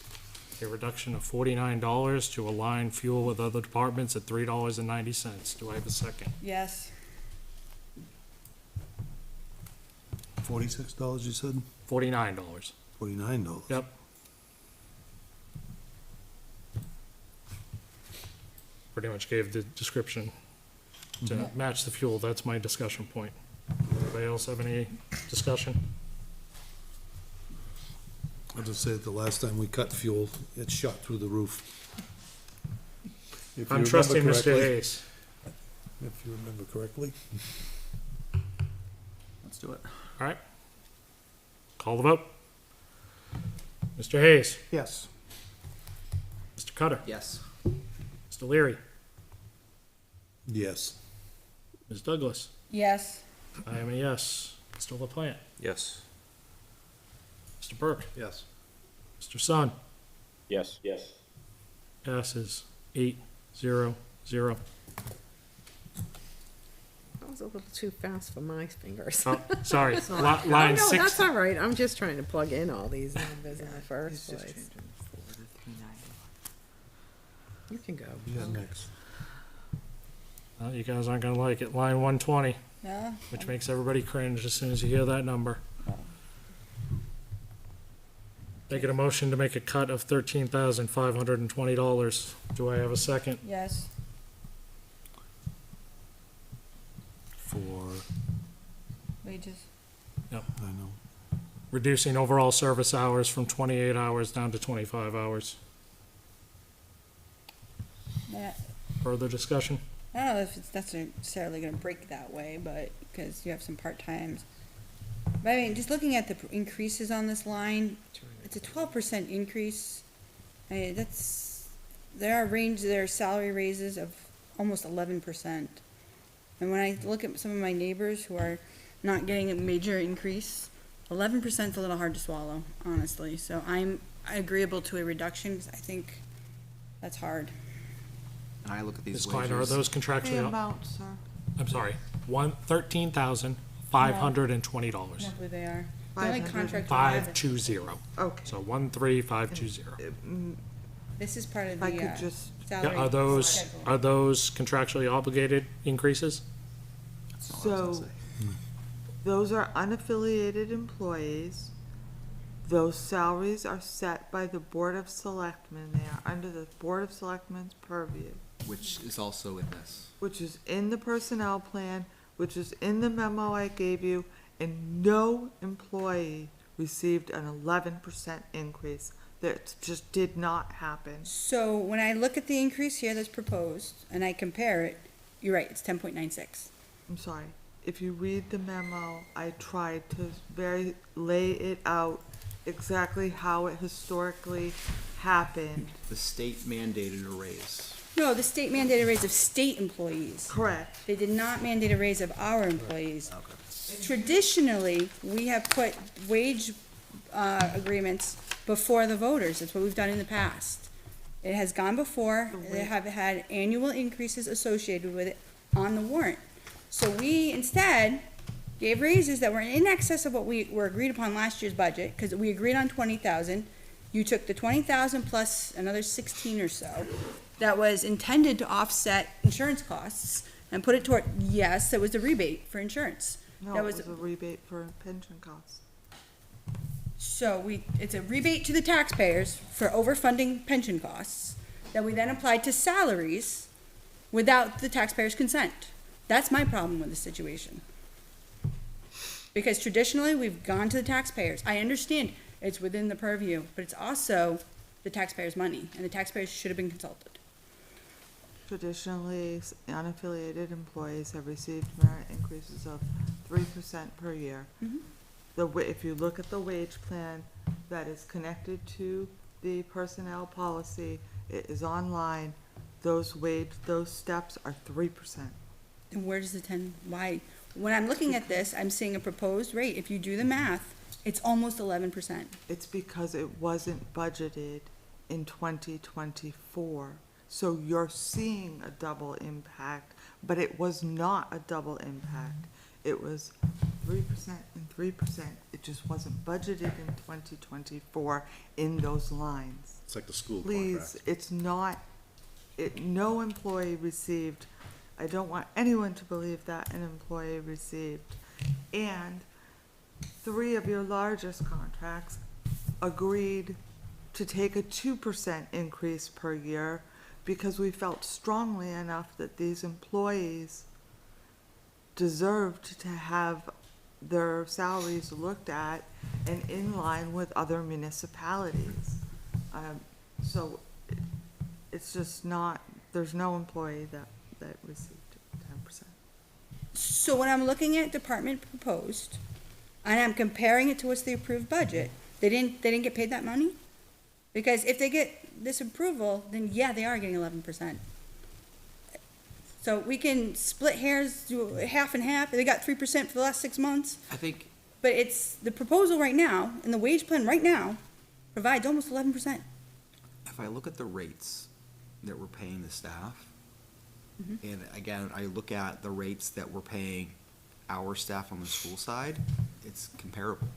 a reduction of $49 to align fuel with other departments at $3.90. Do I have a second? Yes. $46, you said? $49. $49. Yep. Pretty much gave the description to match the fuel. That's my discussion point. Anybody else have any discussion? I'll just say that the last time we cut fuel, it shot through the roof. If you I'm remember trusting Mr. correctly- Hayes. If you remember correctly. Let's do it. All right. Call the vote. Mr. Hayes, Yes. Mr. Cutter, Yes. Mr. Leary, Yes. Ms. Douglas. Yes. I am a yes. Mr. LaPlante, Yes. Mr. Burke, Yes. Mr. Sun. Yes. Passes 8-0-0. That was a little too fast for my fingers. Oh, sorry. Oh, Line no, that's 6, all right. I'm just trying to plug in all these numbers in the first place. You can go. Yeah, next. well, you guys aren't gonna like it. Line 120, Yeah. which makes everybody cringe as soon as you hear that number. Making a motion to make a cut of $13,520. Do I have a second? Yes. For, Wages. I know. Reducing overall service hours from 28 hours down to 25 hours. Yeah. Further discussion? I don't know if it's necessarily gonna break that way, but, because you have some part-times. But I mean, just looking at the increases on this line, it's a 12% increase. I mean, there are salary raises of almost 11%. And when I look at some of my neighbors who are not getting a major increase, 11% is a little hard to swallow, honestly. So I'm agreeable to a reduction, 'cause I think that's hard. I look at these Ms. wages. Klein, are those The contractually, amount, sir. I'm sorry, $13,520. I don't believe they are. The only 500. contract we have is- 520. Okay. So 13520. This is part of If I the, could just, Yeah, salary are those schedule. contractually obligated increases? That's not what I was So- gonna say. those are unaffiliated employees. Those salaries are set by the Board of Selectmen. They are under the Board of Selectmen's purview, Which is also in this. which is in the personnel plan, which is in the memo I gave you, and no employee received an 11% increase. That just did not happen. So when I look at the increase here that's proposed, and I compare it, you're right, it's 10.96. I'm sorry. If you read the memo, I tried to lay it out exactly how it historically happened. The state mandated a raise. No, the state mandated a raise of state employees. Correct. They did not mandate a raise of our employees. Traditionally, we have put wage agreements before the voters. That's what we've done in the past. It has gone before, they have had annual increases associated with it on the warrant. So we instead gave raises that were in excess of what we were agreed upon last year's budget, because we agreed on 20,000. You took the 20,000 plus another 16 or so that was intended to offset insurance costs and put it toward, yes, it was a rebate for insurance. No, That it was- was a rebate for pension costs. So it's a rebate to the taxpayers for overfunding pension costs that we then applied to salaries without the taxpayers' consent. That's my problem with the situation. Because traditionally, we've gone to the taxpayers. I understand it's within the purview, but it's also the taxpayers' money, and the taxpayers should have been consulted. Traditionally, unaffiliated employees have received merit increases of 3% per year. Mhm. If you look at the wage plan that is connected to the personnel policy, it is online, those steps are 3%. And where does the why? When I'm looking at this, I'm seeing a proposed rate. If you do the math, it's almost 11%. It's because it wasn't budgeted in 2024. So you're seeing a double impact, but it was not a double impact. It was 3% and 3%. It just wasn't budgeted in 2024 in those lines. It's like the school Please, contract. it's not, no employee received, I don't want anyone to believe that an employee received. And three of your largest contracts agreed to take a 2% increase per year because we felt strongly enough that these employees deserved to have their salaries looked at and in line with other municipalities. So it's just not, there's no employee that received 10%. So when I'm looking at department proposed, and I'm comparing it to what's the approved budget, they didn't get paid that money? Because if they get this approval, then yeah, they are getting 11%. So we can split hairs, do half and half, they got 3% for the last 6 months, I think, but it's, the proposal right now, and the wage plan right now, provides almost 11%. if I look at the rates that we're paying the staff, and again, I look at the rates that we're paying our staff on the school side, it's comparable.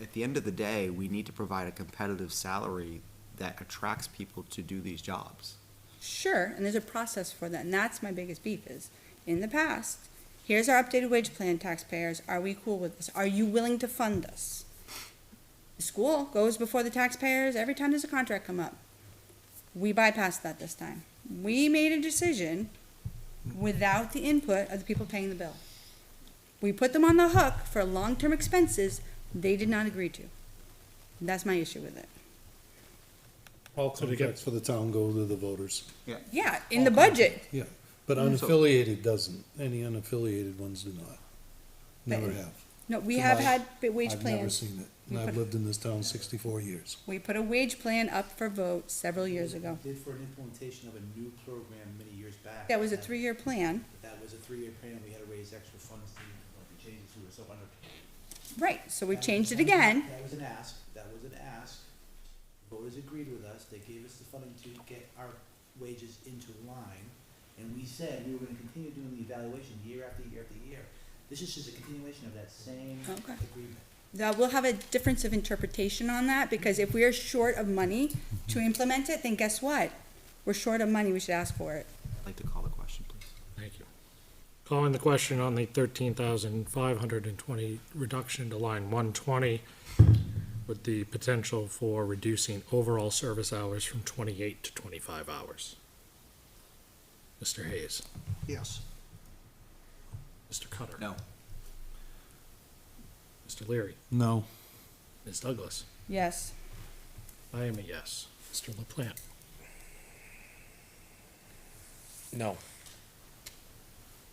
At the end of the day, we need to provide a competitive salary that attracts people to do these jobs. Sure, and there's a process for that, and that's my biggest beef is, in the past, here's our updated wage plan, taxpayers, are we cool with this? Are you willing to fund us? The school goes before the taxpayers every time there's a contract come up. We bypassed that this time. We made a decision without the input of the people paying the bill. We put them on the hook for long-term expenses they did not agree to. That's my issue with it. All contracts for the town go to the voters. Yeah, in the budget. Yeah, but unaffiliated doesn't. Any unaffiliated ones do not. Never have. No, we So have my- had wage I've never plans. seen it, We and I've put- lived in this town 64 years. We put a wage plan up for vote several years ago. We did for an implementation of a new program many years back. That was a 3-year plan. That was a 3-year plan, we had to raise extra funds to change it, so we were so under. Right, so we That changed was it again. That was an ask, voters agreed with us, they gave us the funding to get our wages into line, and we said we were gonna continue doing the evaluation year after year after year. This is just a continuation of that same Okay. agreement. Now, we'll have a difference of interpretation on that, because if we're short of money to implement it, then guess what? We're short of money, we should ask for it. I'd like to call the question, please. Thank you. Calling the question on the 13,520 reduction to line 120 with the potential for reducing overall service hours from 28 to 25 hours. Mr. Hayes, Yes. Mr. Cutter. No. Mr. Leary, No. Ms. Douglas. Yes. I am a yes. Mr. LaPlante. No.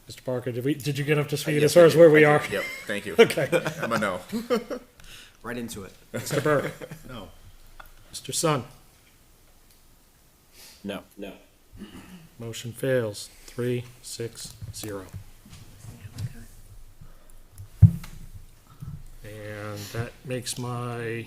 Mr. Parker, did you get up to speed Yes, as far I as did. where we I are? did. Yep, thank you. Okay. I'm a no. Right into it. Mr. Burke, No. Mr. Sun. No. Motion fails, 3-6-0. And that makes my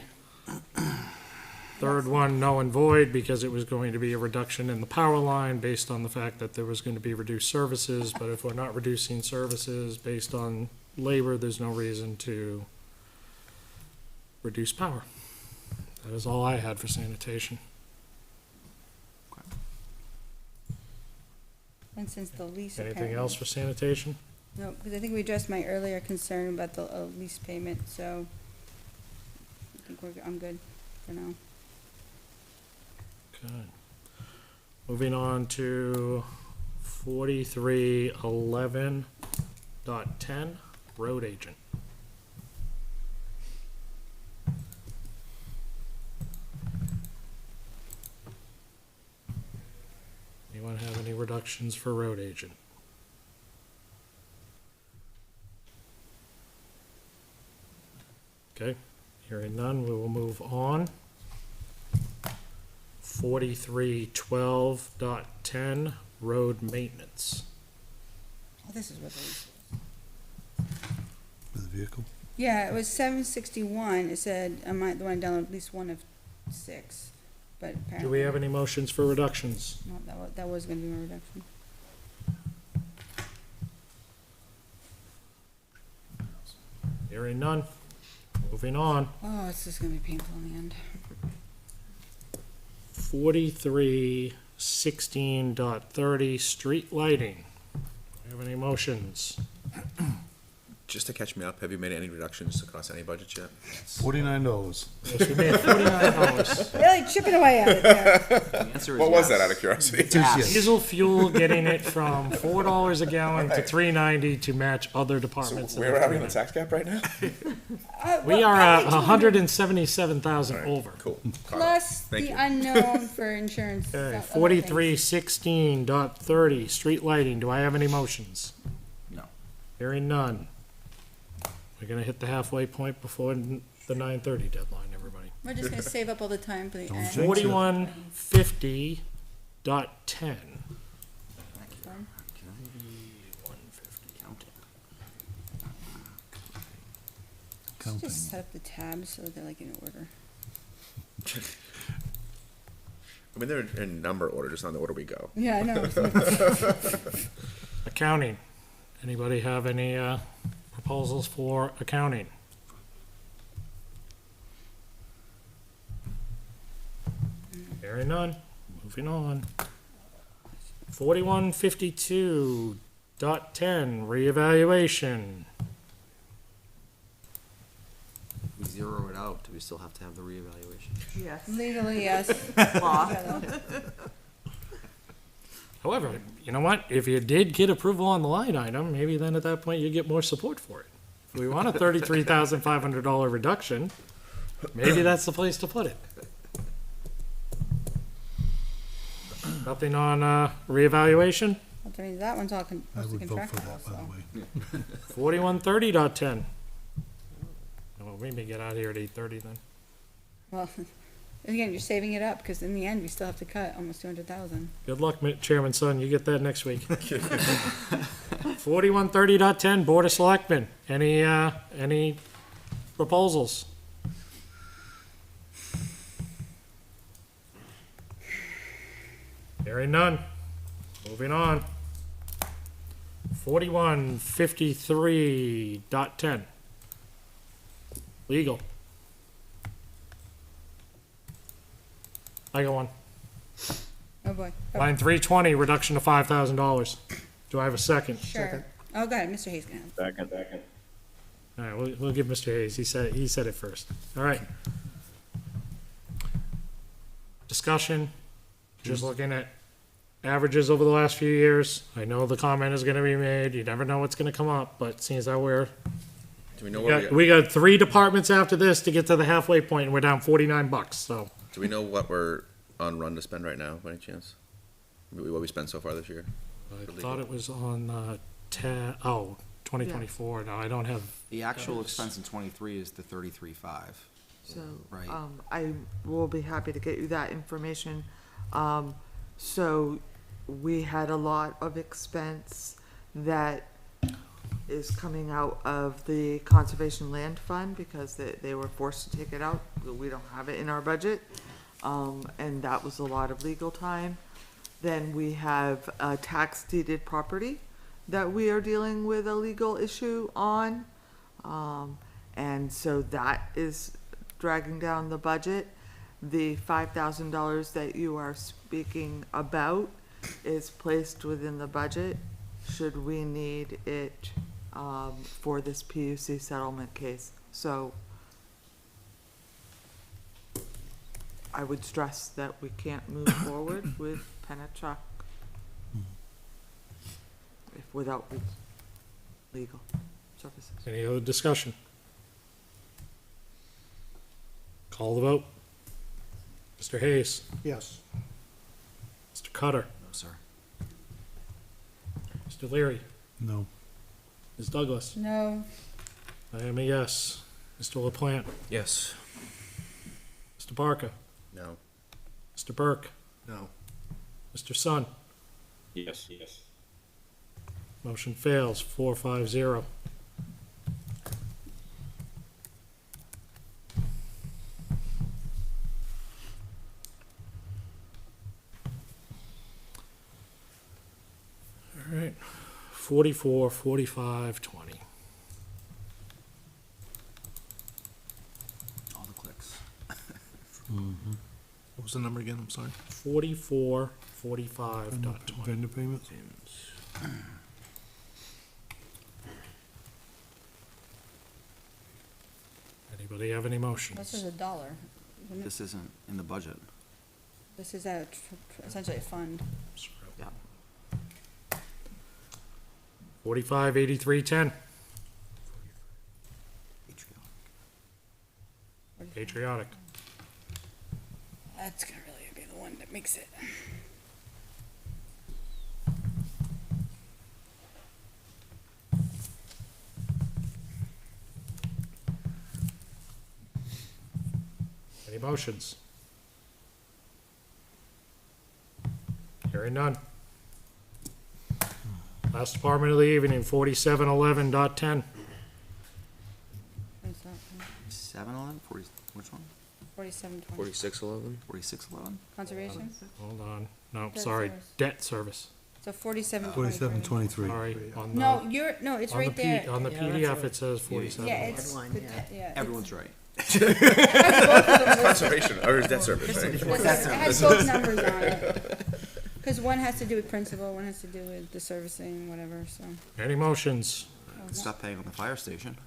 third one null and void because it was going to be a reduction in the power line based on the fact that there was going to be reduced services. But if we're not reducing services based on labor, there's no reason to reduce power. That is all I had for sanitation. And since the lease Anything apparently. else for sanitation? No, because I think we addressed my earlier concern about the lease payment, so I think I'm good for now. Okay. Moving on to 4311.10, road agent. Anyone have any reductions for road agent? Okay, hearing none, we will move on. 4312.10, road maintenance. Oh, this is what the lease For the vehicle? Yeah, it was 761. It said I might want to download at least one of 6, but apparently. Do we have any motions for reductions? No, that was going to be my reduction. Hearing none. Moving on. Oh, it's just going to be painful in the end. 4316.30, street lighting. Do we have any motions? Just to catch me up, have you made any reductions across any budgets yet? $49. Yes, we made $49. Really chipping away at it there. The answer is What was yes. that out of curiosity? Diesel fuel getting it from $4 a gallon to $3.90 to match other departments. in Where the are we on the community. tax cap right now? We are at 177,000 over. Cool. Plus Thank the you. unknown for insurance. Okay, stuff, other things. 4316.30, street lighting. Do I have any motions? No. Hearing none. We're gonna hit the halfway point before the 9:30 deadline, everybody. We're just gonna save up all the time for the end. 4150.10. Just set up the tabs so they're like in order. I mean, they're in number order, just not the order we go. Yeah, I know. Accounting. Anybody have any proposals for accounting? Hearing none. Moving on. 4152.10, reevaluation. We zero it out. Do we still have to have the reevaluation? Yes. Legally, yes. Law. However, you know what? If you did get approval on the line item, maybe then at that point you get more support for it. If we want a $33,500 reduction, maybe that's the place to put it. Nothing on reevaluation? I mean, that one's all I mostly would vote for contractual, that, by the so. way. 4130.10. Well, we may get out of here at 8:30 then. Well, again, you're saving it up, because in the end, we still have to cut almost 200,000. Good luck, Chairman Son, you get that next week. 4130.10, Board of Selectmen. Any proposals? Hearing none. Moving on. 4153.10. Legal. I got one. Oh, boy. Oh, Line 320, reduction to $5,000. Do I have a second? sure. Oh, go ahead, Mr. Hayes can have. Second. All right, we'll give Mr. Hayes. He said it first. All right. Discussion. Just looking at averages over the last few years. I know the comment is gonna be made. You never know what's gonna come up, but seeing as how Do we know where we got 3 departments after this to get to the halfway point, and we're down $49, so. do we know what we're on run to spend right now, by any chance? What we spent so far this year? I thought it was on, 2024. No, I don't have, The actual expense in 23 is the 33.5. So, Right. I will be happy to get you that information. So we had a lot of expense that is coming out of the Conservation Land Fund because they were forced to take it out. We don't have it in our budget. And that was a lot of legal time. Then we have a tax deeded property that we are dealing with a legal issue on. And so that is dragging down the budget. The $5,000 that you are speaking about is placed within the budget, should we need it, for this PUC settlement case. So I would stress that we can't move forward with Penachuk without legal services. any other discussion? Call the vote. Mr. Hayes, Yes. Mr. Cutter, No, sir. Mr. Leary, No. Ms. Douglas. No, I am a yes. Mr. LaPlante, Yes. Mr. Barker, No. Mr. Burke, No. Mr. Sun. Yes. Motion fails, 450. All right, 44, 45, 20. All the clicks. What was the number again? I'm sorry. 44, 45.20. Vendor payments? Anybody have any This is motions? $1, isn't it? This isn't in the budget. This is essentially a fund. Yeah. 458310, patriotic. That's gonna really be the one that makes it. Any motions? Hearing none. Last department of the evening, 4711.10. 7-11, 40, which one? 4720. 4611? 4611? Conservation? Hold on. No, Debt sorry, service. debt service. So 4723. 4723. Sorry. On No, the, it's on the right P, there. on the Yeah, that's PDF, right. it says 47. Yeah, it's, One, the- yeah. yeah. Everyone's right. Conservation, or debt service, right? It has both numbers on it. Because one has to do with principal, one has to do with the servicing, whatever, so. Any motions? Stop paying on the fire station.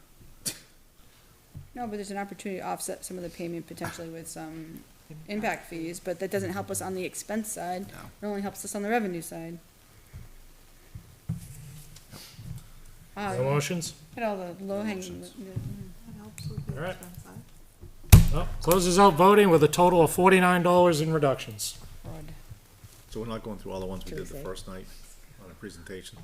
No, but there's an opportunity to offset some of the payment potentially with some impact fees, but that doesn't help us on the expense side. No. It only helps us on the revenue side. No motions? Hit all the low hanging. motions. That helps with the All right. expense side. Well, closes out voting with a total of $49 in reductions. So we're not going through all the ones we did the Tuesday. first night on a presentation.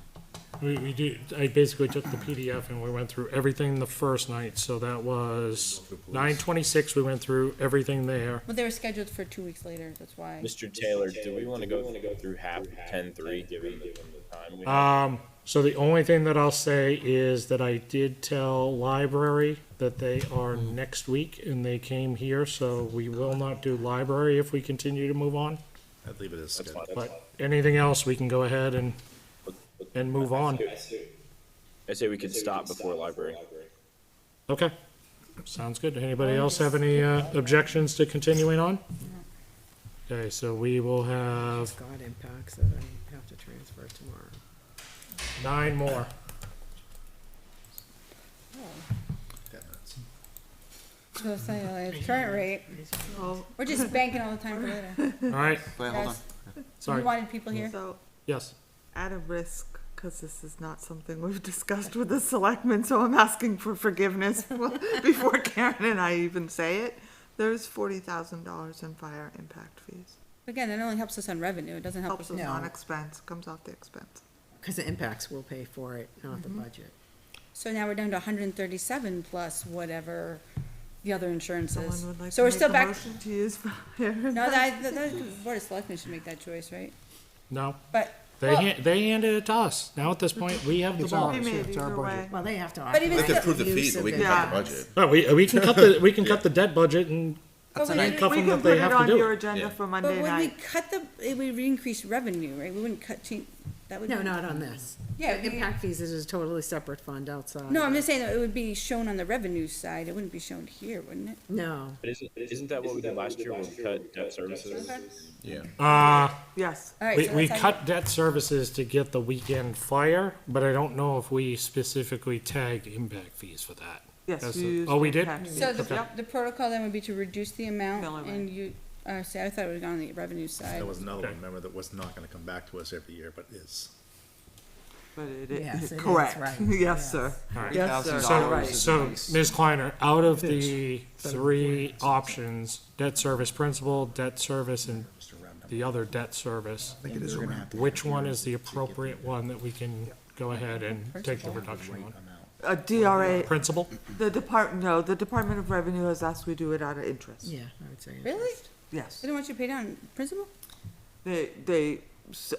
We did, I basically took the PDF and we went through everything the first night, so that was 9:26, we went through everything there. Well, they were scheduled for 2 weeks later, that's why. Mr. Taylor, do we want to go through half of 10-3, given the time we have? So the only thing that I'll say is that I did tell library that they are next week and they came here, so we will not do library if we continue to move on. I'd leave it as That's scheduled. fine. But anything else, we can go ahead and move on. I say we could stop before library. Okay, sounds good. Anybody else have any objections to continuing on? Okay, so we will have God impacts that I have to transfer tomorrow. 9 more. 10 minutes. So it's like, at current rate, Oh, we're just banking all the time for later. All right, Wait, hold on. Yes. sorry. You wanted people here? so Yes. at a risk, because this is not something we've discussed with the selectmen, so I'm asking for forgiveness before Karen and I even say it. There's $40,000 in fire impact fees. Again, that only helps us on revenue, it doesn't help Helps us. us No. on expense, comes off the expense. Because the impacts will pay for it, not the budget. So now we're down to 137 plus whatever the other insurance Someone is. would like So to we're make still a back, motion to use fire. no, the Board of Selectmen should make that choice, right? No, But, they well, they handed it to us. Now at this point, we have the It's ball. ours. We made It's our either budget. way. Well, they have to. But even They still- can approve the fees, Use but we of can the cut the funds. budget. Well, we can cut the, we can cut the debt budget and That's But a we- nice, cuff We them can that put they it have to on do your it. agenda Yeah. for but Monday when we night. cut it would increase revenue, right? We wouldn't cut, that would. No, not on this. Yeah, The impact fees is a totally separate fund outside. No, I'm just saying that it would be shown on the revenue side, it wouldn't be shown here, wouldn't it? No. But isn't that what we did last year when we cut debt services? Yeah. Yes. All right, We, so we that's how cut debt services to get the weekend fire, but I don't know if we specifically tagged impact fees for that. Yes, That's you the- used oh, we did? impact fees. So Okay. the protocol then would be to reduce the amount Fill it in. and you, see, I thought it would have gone on the revenue side. That was another Okay. one, remember, that was not gonna come back to us every year, but is. But it Yes, is, it is, correct. right. Yes, Yes. sir. All right. Yes, sir. $3,000 All right. is So, nice. Ms. Kleiner, out of the 3 options, debt service principal, debt service, and the other debt service, I think it is around. which one is the appropriate one that we can go ahead and take the reduction on? DRA, Principal? the Department of Revenue has asked we do it out of interest. Yeah, I would say. Really? Yes. They don't want you to pay down principal? They,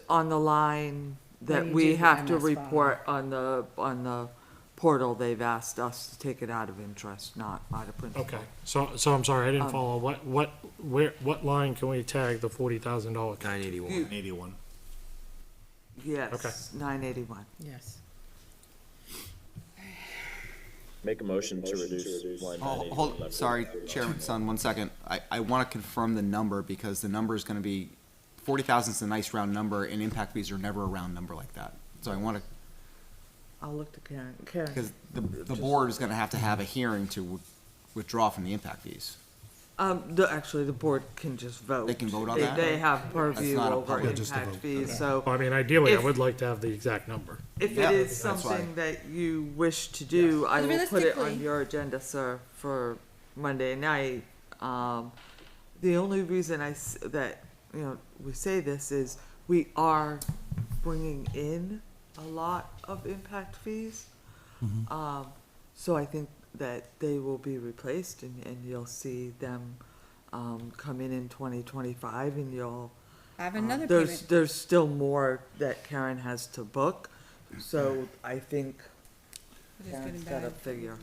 on the line When that you we do the have to MS5. report on the portal, they've asked us to take it out of interest, not out of principal. Okay, so I'm sorry, I didn't follow. What line can we tag the $40,000? 981. 81. Okay. Yes, 981. Yes. Make a motion to reduce line Oh, 981 hold, left. sorry, Chairman Son, 1 second. I want to confirm the number because the number is going to be, 40,000 is a nice round number and impact fees are never a round number like that. So I want to, I'll look to Karen. Karen, because the board is going to have a hearing to withdraw from the impact fees. Actually, the board can just vote. They can vote on They- that? They have purview not a over public- just a impact vote. fees, so I mean, ideally, I If- would like to have the exact number. if Yeah, it is that's why. something that you wish to do, I But will put it on realistically- your agenda, sir, for Monday night. The only reason that, you know, we say this is we are bringing in a lot of impact fees. So I think that they will be replaced and you'll see them, come in 2025 and you'll, Have another there's, payment. there's still more that Karen has to book. So I think Which is good Karen's and got a bad. figure.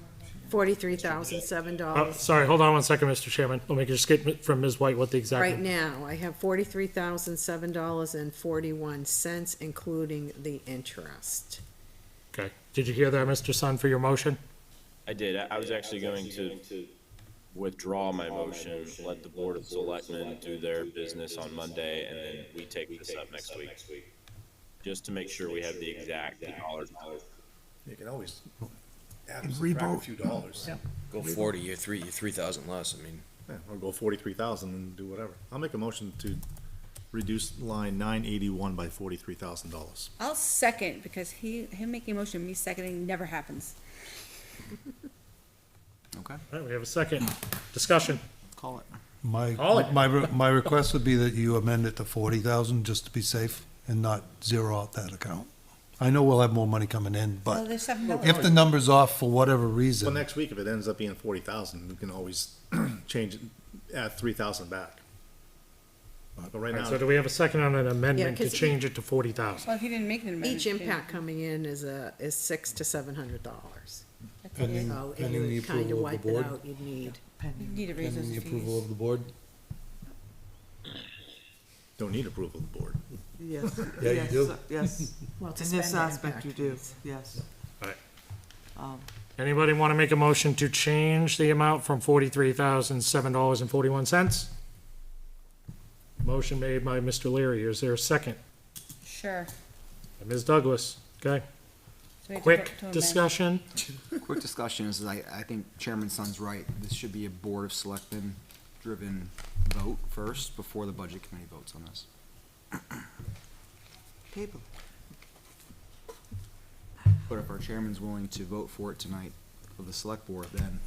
$43,007. Sorry, hold on one second, Mr. Chairman. Let me just get from Ms. White what the exact. Right now, I have $43,007.41, including the interest. Okay. Did you hear that, Mr. Sun, for your motion? I did. I was actually going to withdraw my motion, let the Board of Selectmen do their business on Monday, and then we take this up next week. Just to make sure we have the exact dollars. You can always add And and subtract a revote. few dollars. Go 40, you're 3,000 less, I mean. Yeah, or go 43,000 and do whatever. I'll make a motion to reduce line 981 by $43,000. I'll second, because him making a motion, me seconding, never happens. Okay, All right, we have a second. Discussion. call it. Call it. My request would be that you amend it to 40,000, just to be safe, and not zero out that account. I know we'll have more money coming in, Well, but there's $7. if the number's off for whatever Well, reason, next week, if it ends up being 40,000, we can always change it, add 3,000 back. But right All right, now, so do we have a second on an amendment to 'cause change it to 40,000? Well, if he didn't make an amendment. Each impact coming in is $600 to $700. pending, So if pending the you kind of approval of wipe the it board, out, you'd need, You need to raise pending those the approval fees. of the board. don't need approval of the board. Yes. Yeah, you yes, do. Yes, well, to in spend this the aspect impact you do, fees. yes. Right. Um, Anybody want to make a motion to change the amount from $43,007.41? Motion made by Mr. Leary. Is there a second? Sure. By Ms. Douglas. Okay. So we have to Quick vote to amend. discussion. Quick discussion is, I think Chairman Sun's right. This should be a Board of Selectmen driven vote first before the Budget Committee votes on this. Table. But if our chairman's willing to vote for it tonight for the Select Board, then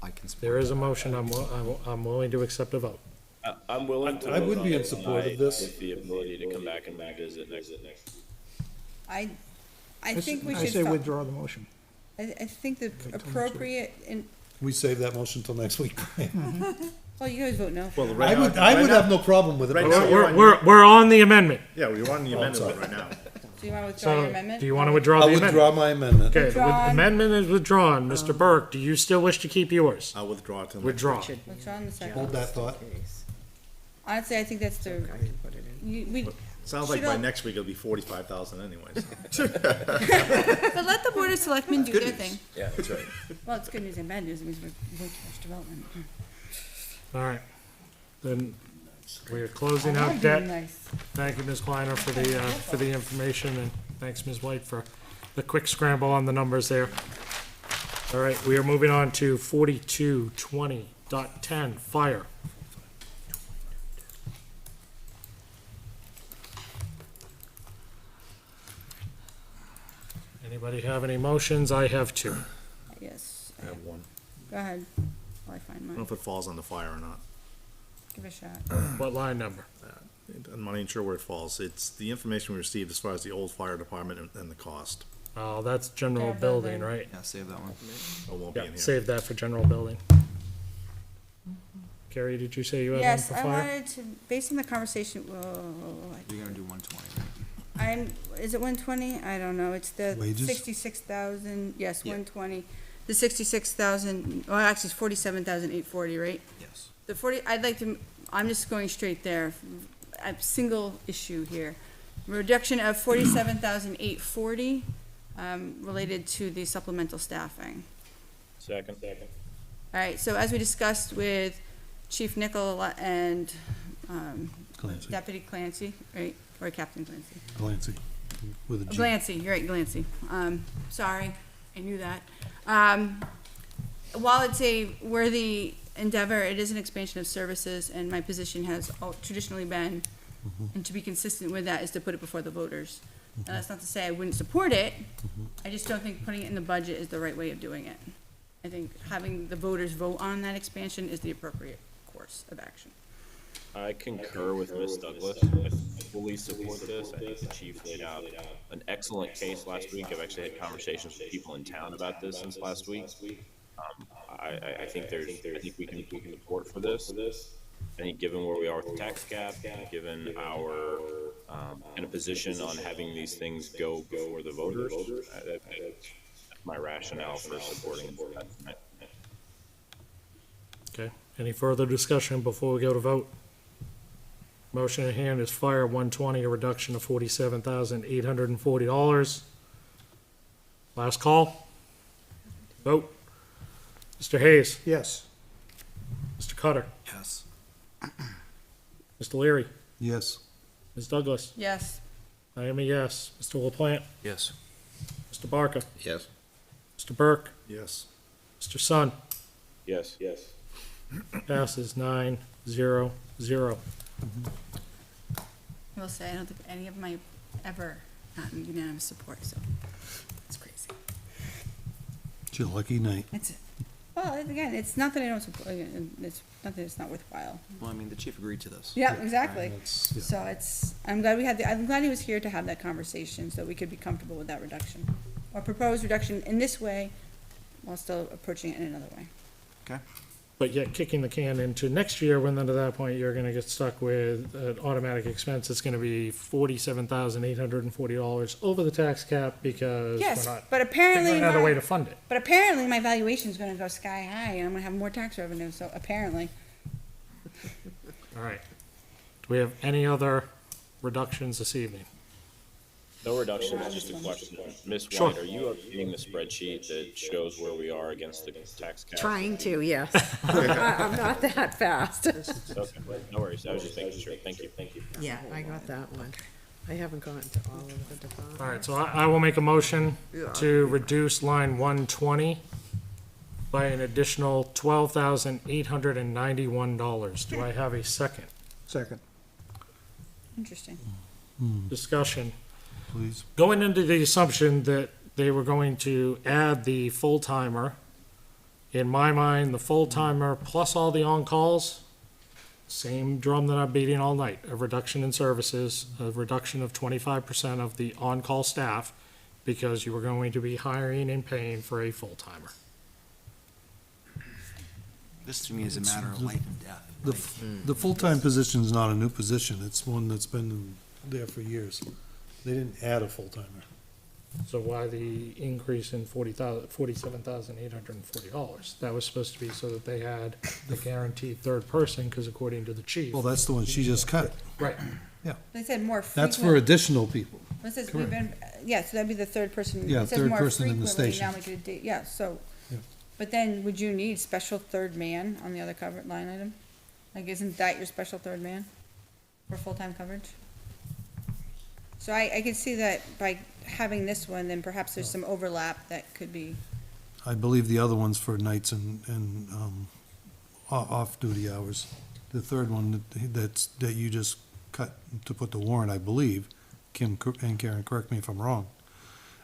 I can support There is that. a motion. I'm willing to accept a vote. I'm willing to. I would vote be on in it support of tonight this. With the ability to come back and revisit next. I think we I should, say withdraw the motion. I think the appropriate, and, We save that motion till next week. well, you guys vote no. Well, I right would, now, I right would now- have no problem with it. Right now, We're on the amendment. yeah, we're on the amendment right now. Do you want to withdraw your So, amendment? do you want to withdraw I'll the amendment? withdraw my amendment. Okay, the Withdrawn. amendment is withdrawn. Mr. Burke, do you still wish to keep yours? I'll withdraw it till next Withdraw. Should be Withdraw in the second. Hold that thought. case. Honestly, I think that's the, I can put it in. we, Sounds like Should by I- next week it'll be 45,000 anyways. but let the Board of Selectmen do their thing. Yeah, that's right. Well, it's good news and bad news, it means we're way too much development. All right. Then we are closing I'm out doing debt. nice. Thank you, Ms. Kleiner, for the information, and thanks, Ms. White, for the quick scramble on the numbers there. All right, we are moving on to 4220.10, fire. Anybody have any motions? I have two. Yes, I have one. go ahead, while I find I don't know mine, if it falls on the fire or not. give it a shot. What line number? I'm not even sure where it falls. It's the information we received as far as the old fire department and the cost. Oh, that's general Yeah, building, building. right? Yeah, save that one. It won't be Yeah, in here. save that for general building. Carrie, did you say you had one Yes, for I fire? wanted to, based on the conversation, You're gonna do 120, right? is it 120? I don't know, it's the Wages? 66,000, yes, Yeah. 120. The 66,000, well, actually, it's 47,840, right? Yes. The 40, I'd like to, I'm just going straight there, a single issue here. Reduction of 47,840, related to the supplemental staffing. Second. All right, so as we discussed with Chief Nickel and, Clancy, Deputy Clancy, right, or Captain Clancy? Clancy, with a G. Glancy, you're right, Glancy. Sorry, I knew that. while it's a worthy endeavor, it is an expansion of services, and my position has traditionally been, and to be consistent with that, is to put it before the voters. And that's not to say I wouldn't support it, I just don't think putting it in the budget is the right way of doing it. I think having the voters vote on that expansion is the appropriate course of action. I concur with Ms. Douglas. I fully support this. I think the chief laid out an excellent case last week. I've actually had conversations with people in town about this since last week. I think we can support for this. I think given where we are with the tax cap, given our, in a position on having these things go before the voters, that's my rationale for supporting that tonight. Okay, any further discussion before we go to vote? Motion at hand is Fire 120, a reduction of $47,840. Last call. Vote. Mr. Hayes. Yes. Mr. Cutter. Yes. Mr. Leary. Yes. Ms. Douglas. Yes. I am a yes. Mr. LaPlante. Yes. Mr. Barker. Yes. Mr. Burke. Yes. Mr. Sun. Yes. Passes 9-0-0. I will say, I don't think any of my ever gotten unanimous support, so it's crazy. It's your lucky night. It's, well, again, it's not that I don't support, it's not that it's not worthwhile. Well, I mean, the chief agreed to this. Yeah, exactly. That's- yeah. So it's, I'm glad he was here to have that conversation, so we could be comfortable with that reduction. Or proposed reduction in this way, while still approaching it in another way. Okay. But yet kicking the can into next year, when then at that point, you're gonna get stuck with an automatic expense, it's gonna be $47,840 over the tax cap because we're Yes, not but apparently, figuring out a way to fund it. but apparently my valuation is gonna go sky high, and I'm gonna have more tax revenue, so apparently. All right. Do we have any other reductions this evening? No reductions, just a question. Ms. Sure. White, are you updating the spreadsheet that shows where we are against the tax cap? Trying to, yes. I'm not that fast. Okay, no worries. I was just making sure. Thank you. Yeah, I got that one. I haven't gotten to all of the departments. All right, so I will make a motion to reduce line 120 by an additional $12,891. Do I have a second? Second. Interesting. Discussion. Please. Going into the assumption that they were going to add the full-timer, in my mind, the full-timer plus all the on-calls, same drum that I'm beating all night, a reduction in services, a reduction of 25% of the on-call staff, because you were going to be hiring and paying for a full-timer. This to me is a matter of life and death. The full-time position is not a new position. It's one that's been there for years. They didn't add a full-timer. So why the increase in $47,840? That was supposed to be so that they had the guaranteed third person, because according to the chief. Well, that's the one she just cut. Right. They said more frequent. That's for additional people. It says we've been, yeah, so that'd be the third person. Yeah, It says third more person in the frequently, station. now we could do- Yeah, so, Yeah. but then would you need special third man on the other cover line item? Like, isn't that your special third man for full-time coverage? So I could see that by having this one, then perhaps there's some overlap that could be, I believe the other one's for nights and off-duty hours. The third one that you just cut to put the warrant, I believe, Kim and Karen, correct me if I'm wrong,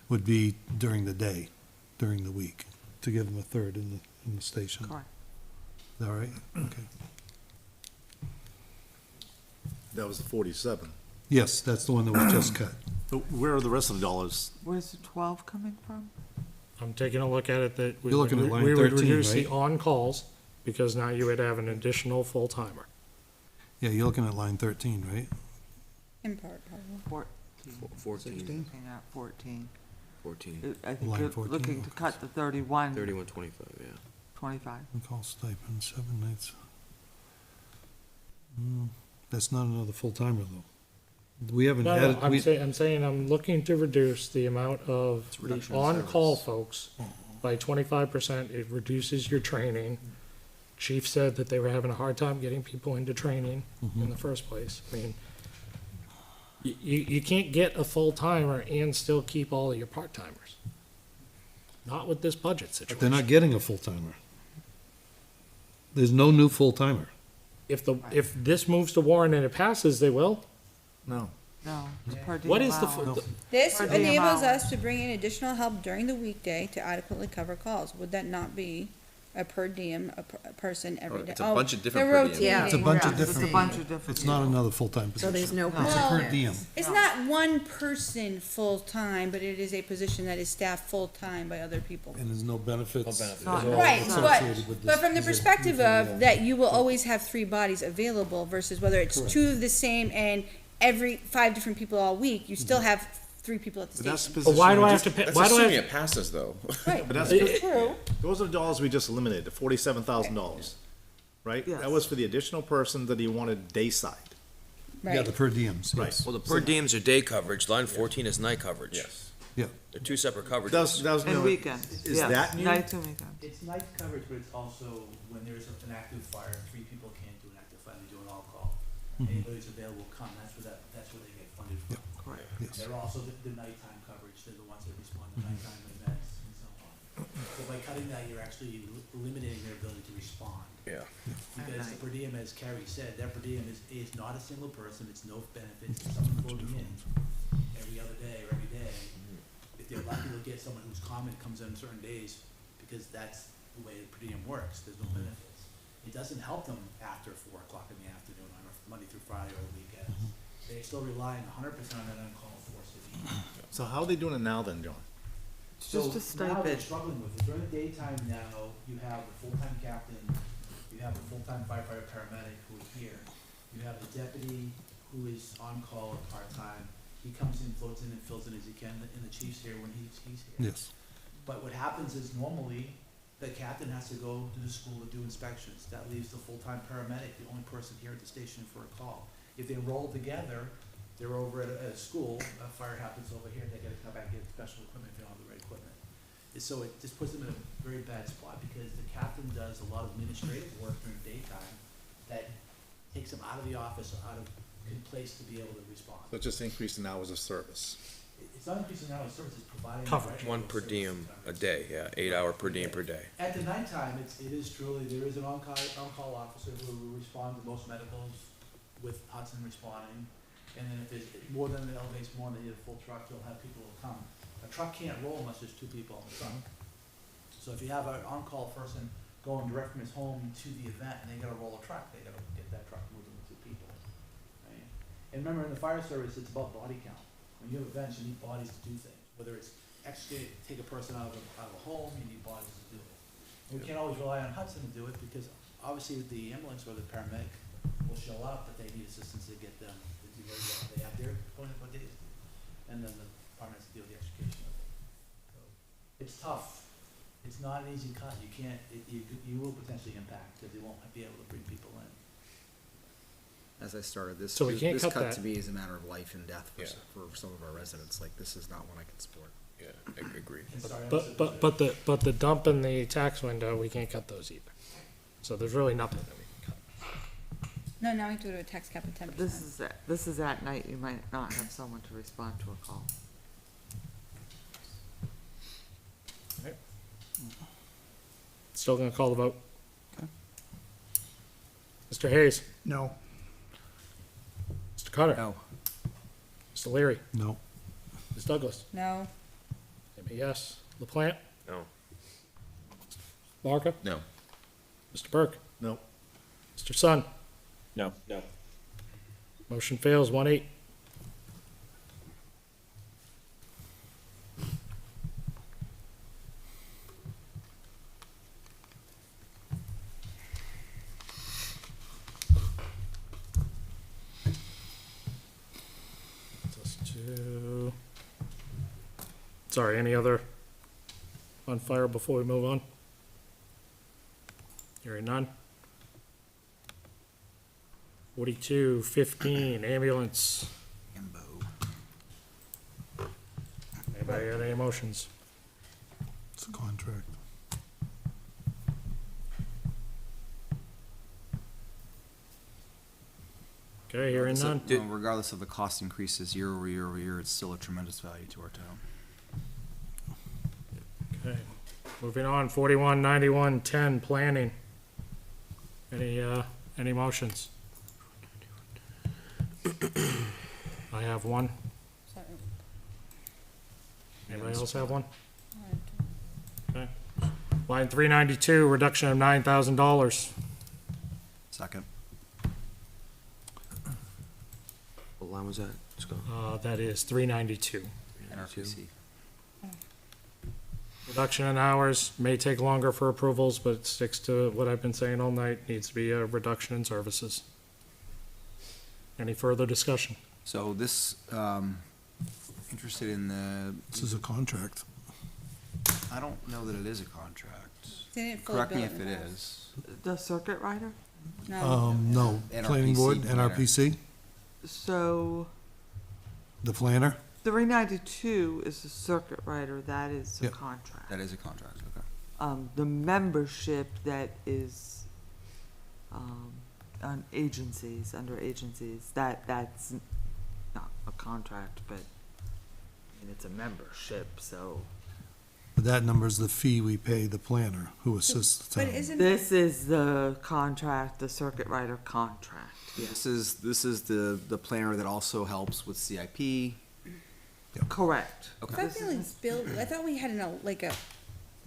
would be during the day, during the week, to give them a third in the station. Correct. Is that right? Okay. That was the 47. Yes, that's the one that was just cut. But where are the rest of the dollars? Where's the 12 coming from? I'm taking a look at it that we You're would, looking at line we would 13, reduce the right? on-calls, because now you would have an additional full-timer. Yeah, you're looking at line 13, right? in part, probably. 14, Looking at 14. 14, I think Line you're 14, looking to cut the 31, 31, 25, yeah. 25. On-call stipend, 7 nights. That's not another full-timer, though. We haven't No, added, I'm saying I'm looking to reduce the amount of It's a the reduction in on-call service. folks by 25%. It reduces your training. Chief said that they were having a hard time getting people into training in the first place. I mean, you can't get a full-timer and still keep all of your part-timers. Not with this budget they're situation. not getting a full-timer. There's no new full-timer. If this moves to Warren and it passes, they will? No. No, it's per diem What is the, hours. This Per diem enables hours. us to bring in additional help during the weekday to adequately cover calls. Would that not be a per diem, a person every day? It's a bunch of different they're per diem. Yeah. It's a bunch of Yes, it's different. a bunch of different. It's not another full-time So position. there's no. It's a Well, per diem. It's not one person full-time, but it is a position that is staffed full-time by other people. And there's no benefits. Not- Right, associated with but this from the position. perspective of that you will always have three bodies available versus whether it's two of the same and every 5 different people all week, you still have 3 people at the But that's station. the but position. why do we I have just- to pay, That's why do I assuming have, it passes, though. Right. But that's, True. those are the dollars we just eliminated, the $47,000, right? Yes. That was for the additional person that he wanted dayside. Yeah, the Right. per diems, Right. yes. Well, the per diems are day coverage, line 14 is night coverage. Yes. Yeah. They're two separate coverages. That was, And weekends, is yes, that new? nights and weekends. It's night coverage, but it's also when there's an active fire, 3 people can't do an active fire, they do an all-call. Anybody who's available, come, that's where they get funded from. Correct. Yes. They're also the nighttime coverage, they're the ones that respond to nighttime events and so on. So by cutting that, you're actually eliminating their ability to respond. Yeah. Because the per diem, as Carrie said, that per diem is not a single person, it's no benefits, it's someone floating in every other day or every day. If they're lucky to get someone whose comment comes in certain days, because that's the way the per diem works, there's no benefits. It doesn't help them after 4 o'clock in the afternoon on a Monday through Friday or weekends. They're still relying 100% on that on-call force to be. So how are they doing it now then, John? It's just a So now they're stipend. struggling with it. During the daytime now, you have the full-time captain, you have the full-time firefighter paramedic who are here. You have the deputy who is on call or part-time. He comes in, floats in and fills in as he can, and the chief's here when he's here. Yes. But what happens is normally, the captain has to go to the school to do inspections. That leaves the full-time paramedic, the only person here at the station for a call. If they roll together, they're over at a school, a fire happens over here, they gotta come back and get special equipment if they don't have the right equipment. And so it just puts them in a very bad spot because the captain does a lot of administrative work during the daytime that takes them out of the office or out of good place to be able to respond. So just increasing hours of service. It's not increasing hours of service, it's providing. the Coverage. right One level per of service diem to a them. day, yeah, 8-hour per diem per day. At the nighttime, it is truly, there is an on-call officer who will respond to most medicals with Hudson responding. And then if there's more than it elevates more than a full truck, you'll have people who come. A truck can't roll unless there's 2 people on the truck. So if you have an on-call person going direct from his home to the event and they gotta roll a truck, they gotta get that truck moving with 2 people. Right? And remember, in the fire service, it's about body count. When you have events, you need bodies to do things. Whether it's excavate, take a person out of a home, you need bodies to do it. And we can't always rely on Hudson to do it because obviously the ambulance or the paramedic will show up, but they need assistance to get them to do what they have their appointed what days to do. And then the department has to deal with the execution of it. So it's tough. It's not an easy cut. You can't, you will potentially impact because they won't be able to bring people in. As I started, this, So we can't this cut cut that. to me is a matter of life and death Yeah. for some of our residents. Like, this is not one I can support. Yeah, I agree. And sorry, I but, misunderstood. but the dump and the tax window, we can't cut those either. So there's really nothing that we can cut. No, now we have to go to a tax cap of 10%. This is at night, you might not have someone to respond to a call. Still gonna call the vote. Mr. Hayes, No. Mr. Cutter. No. Mr. Leary, No. Ms. Douglas. No, I'm a yes. LaPlante, No. Barker, No. Mr. Burke, No. Mr. Sun. No, no. Motion fails, 1-8. Sorry, any other on fire before we move on? Hearing none. 42-15, ambulance. Anybody got any emotions? It's a contract. Okay, hearing none. Well, regardless of the cost increases year over year over year, it's still a tremendous value to our town. Okay, moving on, 41-91-10, planning. Any motions? I have one. Anybody else have one? Okay. Line 392, reduction of $9,000. Second. What line was that? Let's go. That is 392. NRPC. Reduction in hours may take longer for approvals, but it sticks to what I've been saying all night, needs to be a reduction in services. Any further discussion? So this, interested in This is a contract. I don't know that it is a contract. Didn't full Correct me bill if in it the is. The circuit rider? No, No, planning board, NRPC planner. NRPC, So the planner. 392 is the circuit rider, that is the Yep. contract. That is a contract, okay. The membership that is, on agencies, under agencies, that's not a contract, but, I mean, it's a membership, so. But that number is the fee we pay the planner who assists the but town. isn't, This is the contract, the circuit rider contract, yes. This is the planner that also helps with CIP. Correct. I thought they only billed, I thought we had like a,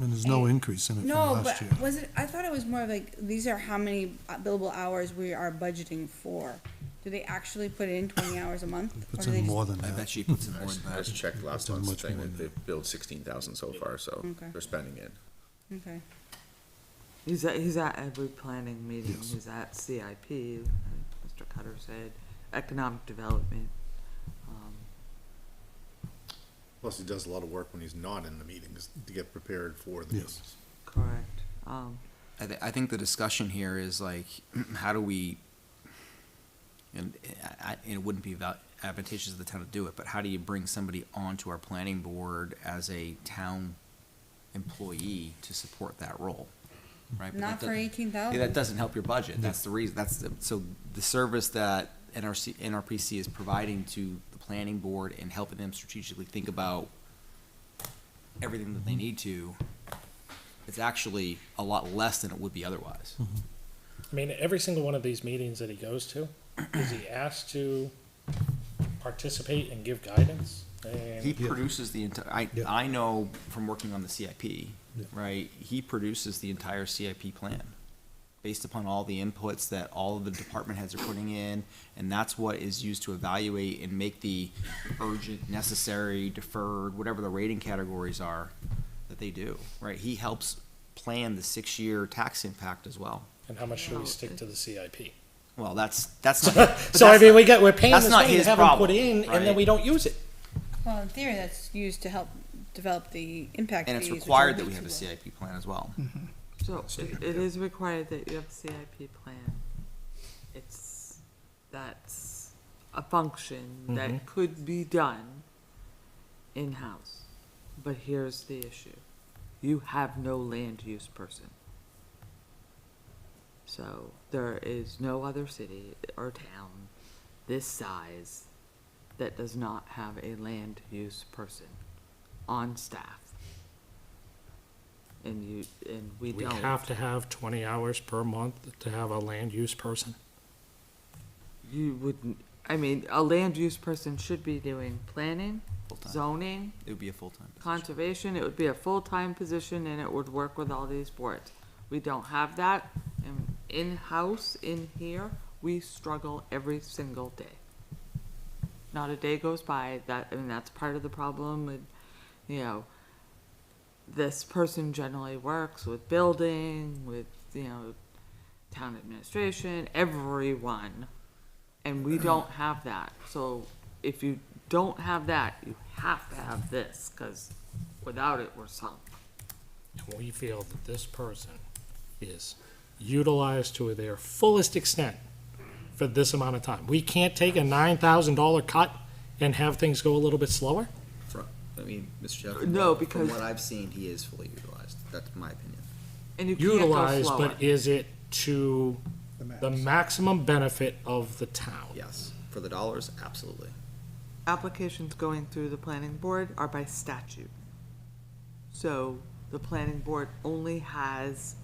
And there's no increase in it from no, last but year. was it, I thought it was more of like, these are how many billable hours we are budgeting for. Do they actually put in 20 hours a month? Puts Or do they in just- more than I bet that. she puts in more than I that. just checked last Done month's much thing, more than they've billed 16,000 so far, so Okay. they're spending it. Okay. He's at every planning meeting, he's at CIP, Mr. Cutter said, economic development. Plus, he does a lot of work when he's not in the meetings to get prepared for the Yes. meetings. Correct. I think the discussion here is like, how do we, and it wouldn't be advantageous to the town to do it, but how do you bring somebody onto our planning board as a town employee to support that role? Right? But Not that for doesn't- 18,000. Yeah, that doesn't help your budget. That's the reason, so the service that NRPC is providing to the planning board and helping them strategically think about everything that they need to, it's actually a lot less than it would be otherwise. I mean, every single one of these meetings that he goes to, is he asked to participate and give guidance? And He produces the entire, Yeah. I know from working on the CIP, Yeah. right, he produces the entire CIP plan based upon all the inputs that all of the department heads are putting in, and that's what is used to evaluate and make the urgent, necessary, deferred, whatever the rating categories are that they do, right? He helps plan the 6-year tax impact as well. And how much should we stick to the CIP? Well, that's not. but So I that's mean, not- we're paying that's this not money to his have him put problem, in, and then right? we don't use it. Well, in theory, that's used to help develop the impact And it's fees, which required are that we have a reasonable. CIP plan as well. So it is required that you have a CIP plan. That's a function that could be done in-house. But here's the issue. You have no land use person. So there is no other city or town this size that does not have a land use person on staff. And we We don't. have to have 20 hours per month to have a land use person. You wouldn't, I mean, a land use person should be doing planning, Full-time. zoning, It would be a full-time position. conservation, it would be a full-time position and it would work with all these boards. We don't have that, and in-house, in here, we struggle every single day. Not a day goes by, that's part of the problem with, this person generally works with building, with, town administration, everyone. And we don't have that. So if you don't have that, you have to have this, because without it, we're sunk. And we feel that this person is utilized to their fullest extent for this amount of time. We can't take a $9,000 cut and have things go a little bit slower? I mean, Mr. Jeff. No, because- From what I've seen, he is fully utilized. That's my opinion. And you can't go Utilized, slower. but is it to the maximum benefit of the town? Yes. For the dollars, absolutely. Applications going through the planning board are by statute. So the planning board only has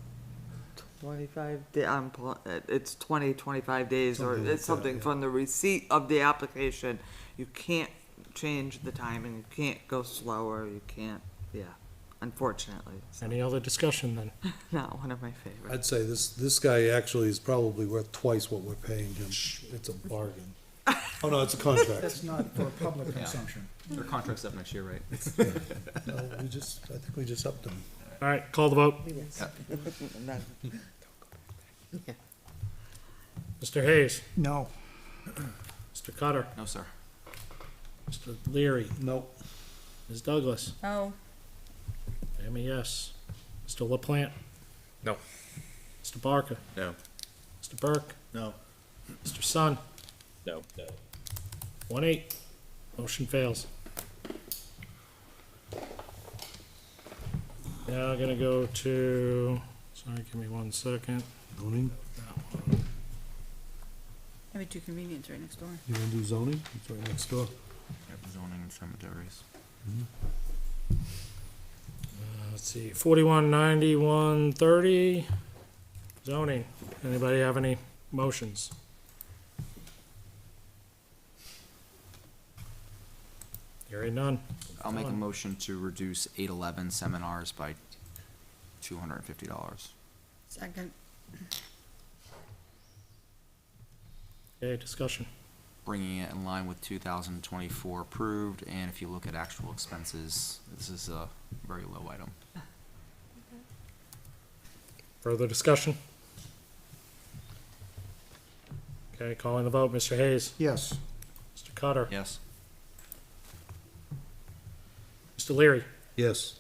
it's 25 days, or Something like it's something that, yeah. from the receipt of the application. You can't change the timing, you can't go slower, you can't, yeah, unfortunately. Any other discussion then? Not one of my favorites. I'd say this guy actually is probably worth twice what we're paying him. It's a bargain. Oh, no, it's a contract. That's not for public Yeah. consumption. Their contract's up next year, right? No, I think we just upped him. All right, call the vote. Not- Mr. Hayes, No, Mr. Cutter, No, sir. Mr. Leary, Nope. Ms. Douglas. Oh, I'm a yes. Mr. LaPlante. No. Mr. Barker, No. Mr. Burke, No. Mr. Sun, No. 1-8. Motion fails. Now I'm gonna go to, sorry, give me 1 second. Zoning? I have a two convenience right next door. You wanna do zoning? It's right next door. Zoning and cemeteries. Let's see, 419130, zoning. Anybody have any motions? Hearing none. I'll make a motion to reduce 811 seminars by $250. Second. Okay, discussion. Bringing it in line with 2024 approved, and if you look at actual expenses, this is a very low item. Further discussion? Okay, calling the vote, Mr. Hayes, yes, Mr. Cutter, Yes. Mr. Leary, Yes.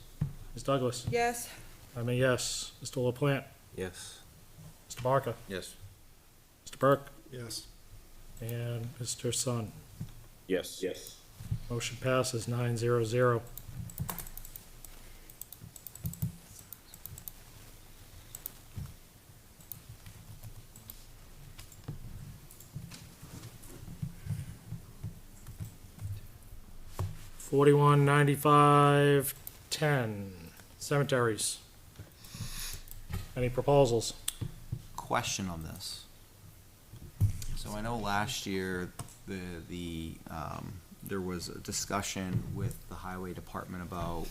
Ms. Douglas. Yes. I'm a yes. Mr. LaPlante, Yes. Mr. Barker, Yes. Mr. Burke, Yes. and Mr. Sun. Yes. Motion passes 900. $41.95.10, cemeteries. Any proposals? Question on this. So I know last year, there was a discussion with the highway department about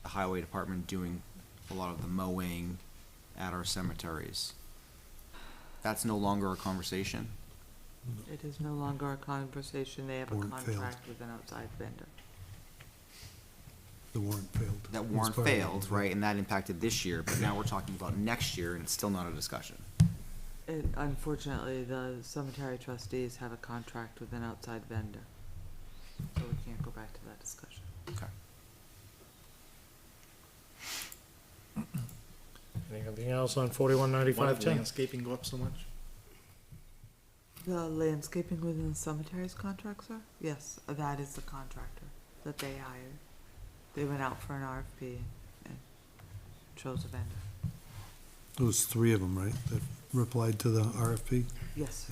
the highway department doing a lot of the mowing at our cemeteries. That's no longer a conversation? It is no longer a conversation, they have a Warrant failed. contract with an outside vendor. The warrant failed. That It's warrant part of it. failed, right, and that impacted this year, but now we're talking about next year, and it's still not a discussion. Unfortunately, the cemetery trustees have a contract with an outside vendor, so we can't go back to that discussion. Okay. Anything else on Why did 41.95.10? landscaping go up so much? The landscaping within the cemetery's contract, sir? Yes, that is the contractor that they hired. They went out for an RFP and chose a vendor. There was 3 of them, right, that replied to the RFP? Yes.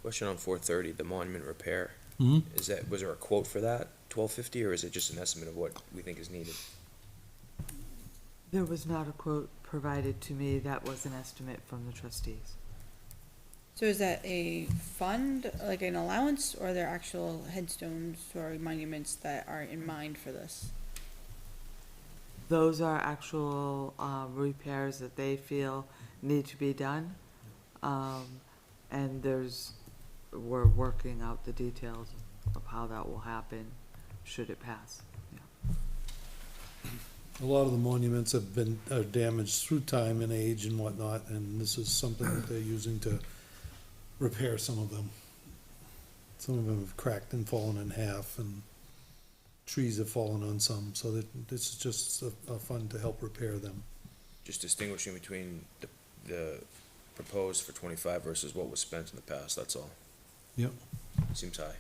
Question on 430, the monument repair. Hmm? Was there a quote for that, 1250, or is it just an estimate of what we think is needed? There was not a quote provided to me, that was an estimate from the trustees. So is that a fund, like an allowance, or are there actual headstones or monuments that are in mind for this? Those are actual, repairs that they feel need to be done. And we're working out the details of how that will happen, should it pass. A lot of the monuments are damaged through time and age and whatnot, and this is something that they're using to repair some of them. Some of them have cracked and fallen in half, and trees have fallen on some, so that this is just a fund to help repair them. Just distinguishing between the proposed for 25 versus what was spent in the past, that's all. Yep. Seems high.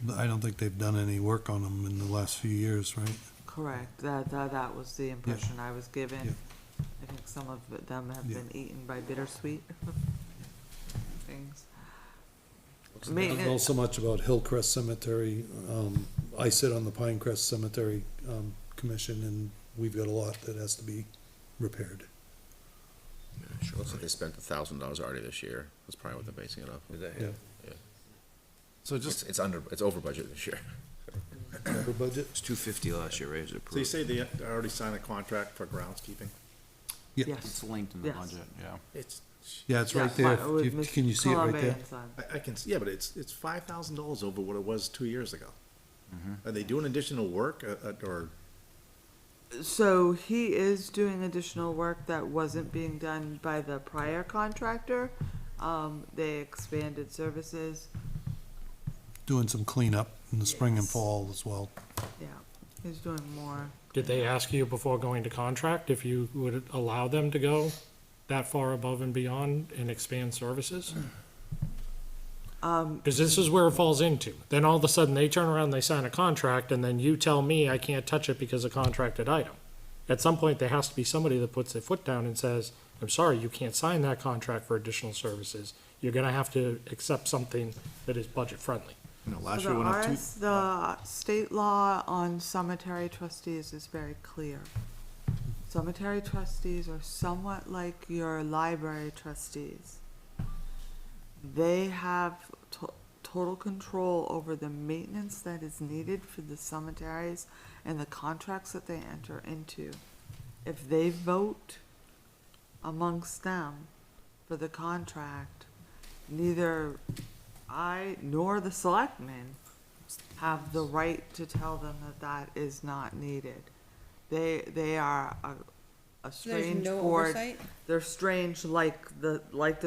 But I don't think they've done any work on them in the last few years, right? Correct, that was the impression I was given. Yeah. I think some of them have Yeah. been eaten by bittersweet things. I don't know Maintenance, so much about Hillcrest Cemetery. I sit on the Pinecrest Cemetery, Commission, and we've got a lot that has to be repaired. Sure, looks like they spent $1,000 already this year. That's probably what they're basing it off. Is that, Yeah. yeah. So just, It's over budget this year. Over budget? It's 250 last year, right? It was so you approved. say they already signed a contract for groundskeeping? Yeah, Yes. It's linked in the Yes. budget, yeah. It's, yeah, it's right Yes, there. with You- Mr. Can you see it right there? Colombian son. I can, yeah, but it's $5,000 over what it was 2 years ago. Are they doing additional work, or, So he is doing additional work that wasn't being done by the prior contractor. They expanded services, Doing some cleanup in the spring and fall as well. yeah, he's doing more. Did they ask you before going to contract if you would allow them to go that far above and beyond and expand services? Because this is where it falls into. Then all of a sudden, they turn around, they sign a contract, and then you tell me I can't touch it because of contracted item. At some point, there has to be somebody that puts their foot down and says, I'm sorry, you can't sign that contract for additional services. You're gonna have to accept something that is budget-friendly. last So year the went up two? the state law on cemetery trustees is very clear. Cemetery trustees are somewhat like your library trustees. They have total control over the maintenance that is needed for the cemeteries and the contracts that they enter into. If they vote amongst them for the contract, neither I nor the selectmen have the right to tell them that that is not needed. They are a There's strange no board. oversight? They're strange like the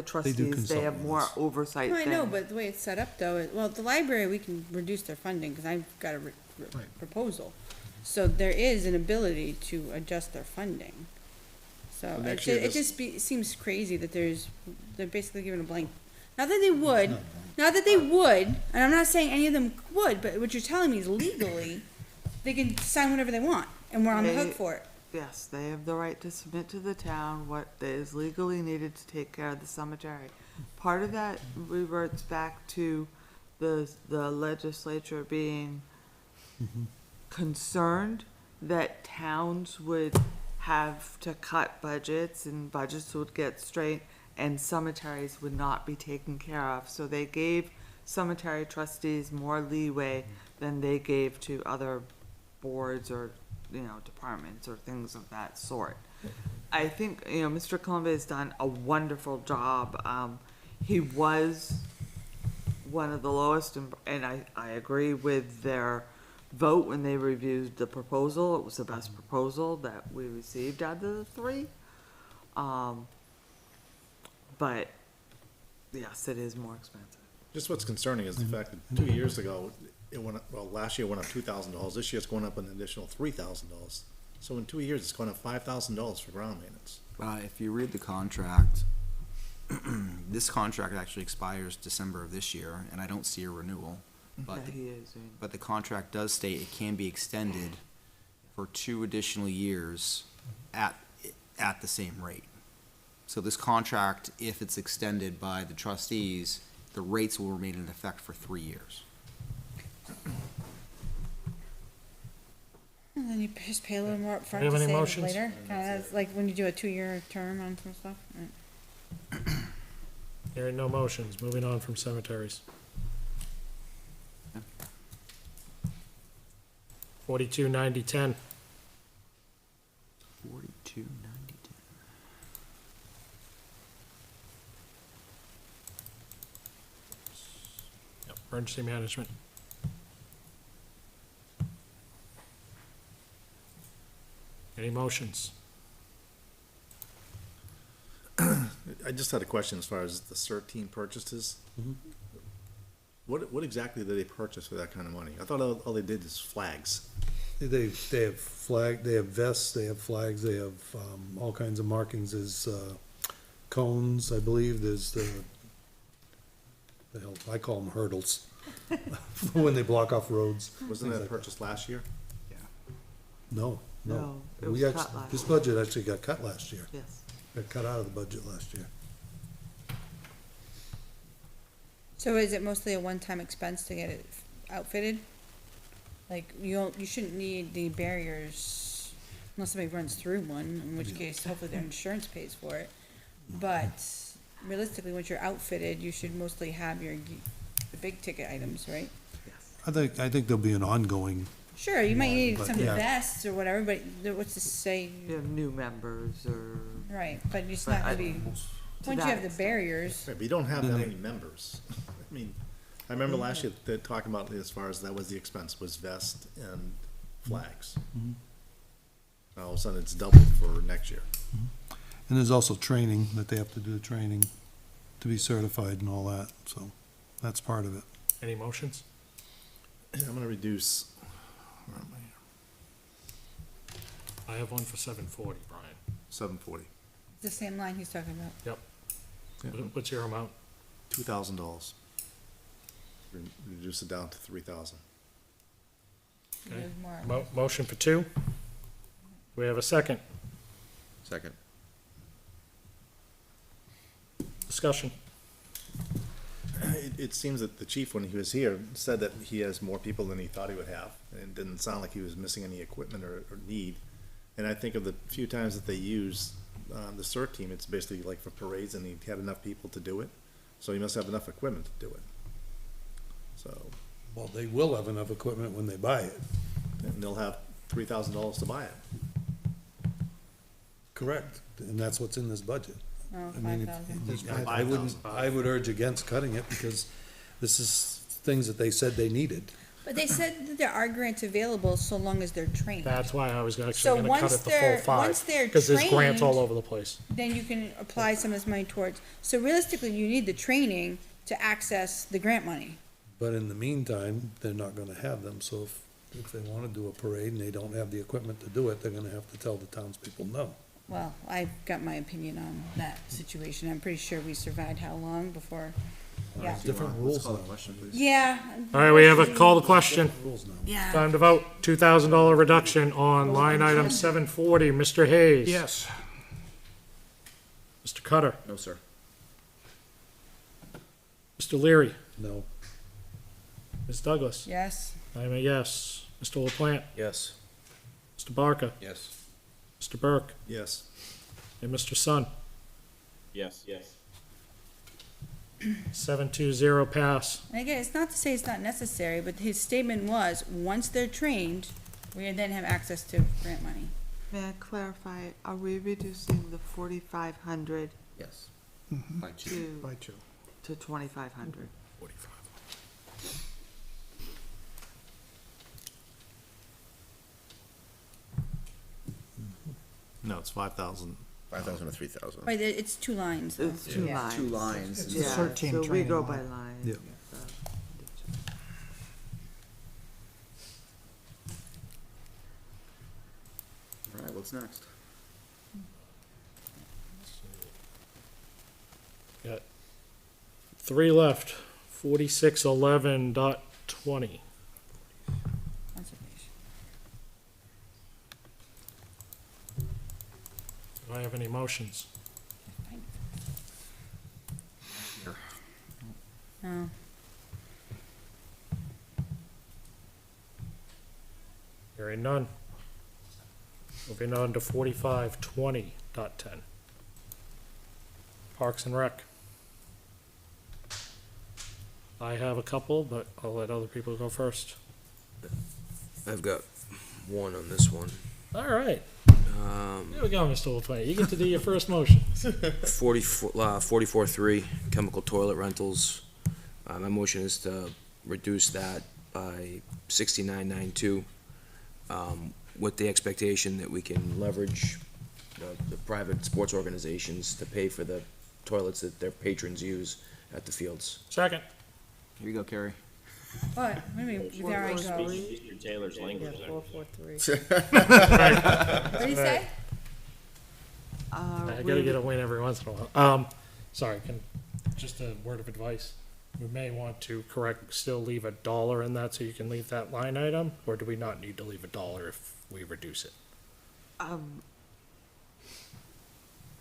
trustees. They have consult more with us. oversight No, I than. know, but the way it's set up though, well, the library, we can reduce their funding, because I've got a proposal. So there is an ability to adjust their funding. So Well, it next ju- year it this- just seems crazy that they're basically giving a blank. Not that they would, and I'm not saying any of them would, but what you're telling me is legally, they can sign whatever they want, and we're on the hook They- for it. Yes, they have the right to submit to the town what is legally needed to take care of the cemetery. Part of that reverts back to the legislature being concerned that towns would have to cut budgets and budgets would get straight and cemeteries would not be taken care of. So they gave cemetery trustees more leeway than they gave to other boards or, departments or things of that sort. I think, Mr. Colombo has done a wonderful job. He was one of the lowest, and I agree with their vote when they reviewed the proposal. It was the best proposal that we received out of the three. But, yes, it is more expensive. Just what's concerning is the fact that 2 years ago, it went up, well, last year it went up $2,000, this year it's going up an additional $3,000. So in 2 years, it's going up $5,000 for ground maintenance. If you read the contract, this contract actually expires December of this year, and I don't see a renewal. But, Yeah, he is. but the contract does state it can be extended for 2 additional years at the same rate. So this contract, if it's extended by the trustees, the rates will remain in effect for 3 years. And then you just pay a little more upfront Do you to have any save it motions? later. It's like when you do a 2-year term on some stuff. Right. Hearing no motions, moving on from cemeteries. 429010. 4290. Emergency management. Any motions? I just had a question as far as the CERT purchases. What exactly did they purchase for that kind of money? I thought all they did is flags. They have they have vests, they have flags, they have, all kinds of markings. There's, cones, I believe, there's the hell, I call them hurdles. When they block off roads. Wasn't things that like purchased last year? No, no. No, it We was actually, cut last this year. budget actually got cut last year. Yes. Got cut out of the budget last year. So is it mostly a one-time expense to get it outfitted? Like, you shouldn't need the barriers unless somebody runs through one, in which case hopefully their insurance pays for it. But realistically, once you're outfitted, you should mostly have the big ticket items, right? I think there'll be an ongoing, Sure, you might need But, some yeah. vests or whatever, but what's to say, You have new members or. right, but it's But not I- gonna be, to once you that have the extent. barriers, Right, but you don't have Then that they- many members. I mean, I remember last year, they're talking about as far as that was the expense, was vest and flags. Now all of a sudden, it's doubled for next year. and there's also training, that they have to do training to be certified and all that, so that's part of it. Any motions? I'm gonna reduce, where am I here? I have one for 740, Brian. 740, it's the same line he's talking about. Yep. What's your amount? $2,000. Reduce it down to 3,000. Okay. There's more. Motion for 2? We have a second. Second. Discussion. It seems that the chief, when he was here, said that he has more people than he thought he would have. And it didn't sound like he was missing any equipment or need. And I think of the few times that they use, the CERT team, it's basically like for parades, and he had enough people to do it. So he must have enough equipment to do it. So, Well, they will have enough equipment when they buy it. and they'll have $3,000 to buy it. Correct. And that's what's in this budget. Oh, I mean, 5,000. I would urge against cutting it, because this is things that they said they needed. But they said that there are grants available so long as they're trained. That's why I was So actually gonna cut once it the they're- full 5. once they're Because there's grants all trained- over the place. Then you can apply some of this money towards, so realistically, you need the training to access the grant money. But in the meantime, they're not gonna have them, so if they wanna do a parade and they don't have the equipment to do it, they're gonna have to tell the townspeople no. Well, I've got my opinion on that situation. I'm pretty sure we survived how long before, yeah. Different Let's rules call the now. question, please. Yeah. All right, we have a call the question. Rules now. Yeah. Time to vote. $2,000 reduction on line item 740. Mr. Hayes. Yes. Mr. Cutter. No, sir. Mr. Leary. No. Ms. Douglas. Yes. I'm a yes. Mr. LaPlante. Yes. Mr. Barker. Yes. Mr. Burke. Yes. And Mr. Sun. Yes. 720 pass. And again, it's not to say it's not necessary, but his statement was, once they're trained, we then have access to grant money. May I clarify, are we reducing the 4,500 Yes. Mhm. By two. to, By 2. to 2,500? 45. No, it's 5,000. 5,000 to 3,000. Right, it's two lines. though. It's two Yeah. lines. Two lines. It's a Yeah, 13 so we training go line. by lines. Yeah. so. All right, what's next? Got 3 left. 4611.20. Conservation. Do I have any motions? No. Hearing none. Moving on to 4520.10. Parks and Rec. I have a couple, but I'll let other people go first. I've got one on this one. All right. Um, Here we go, Mr. LaPlante. You get to do your first motion. 44.3 chemical toilet rentals. My motion is to reduce that by 69.92, with the expectation that we can leverage the private sports organizations to pay for the toilets that their patrons use at the fields. Second. Here you go, Carrie. What? What do you mean, there I go? What Mr. Taylor's Yeah, language there. 443. did he say? I gotta get a win every once in a while. Sorry, just a word of advice. We may want to still leave $1 in that so you can leave that line item, or do we not need to leave $1 if we reduce it?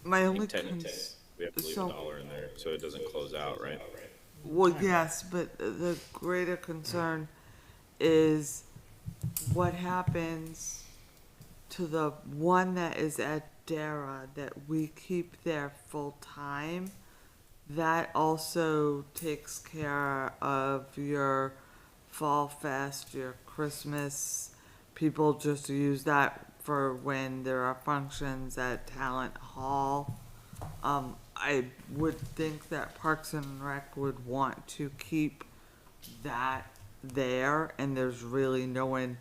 My I only think technically, cons- we have to leave so- $1 in there, so it doesn't close out, right? well, yes, but the greater concern is what happens to the one that is at Dara that we keep there full-time, that also takes care of your Fall Fest, your Christmas. People just use that for when there are functions at Talent Hall. I would think that Parks and Rec would want to keep that there, and there's really no one,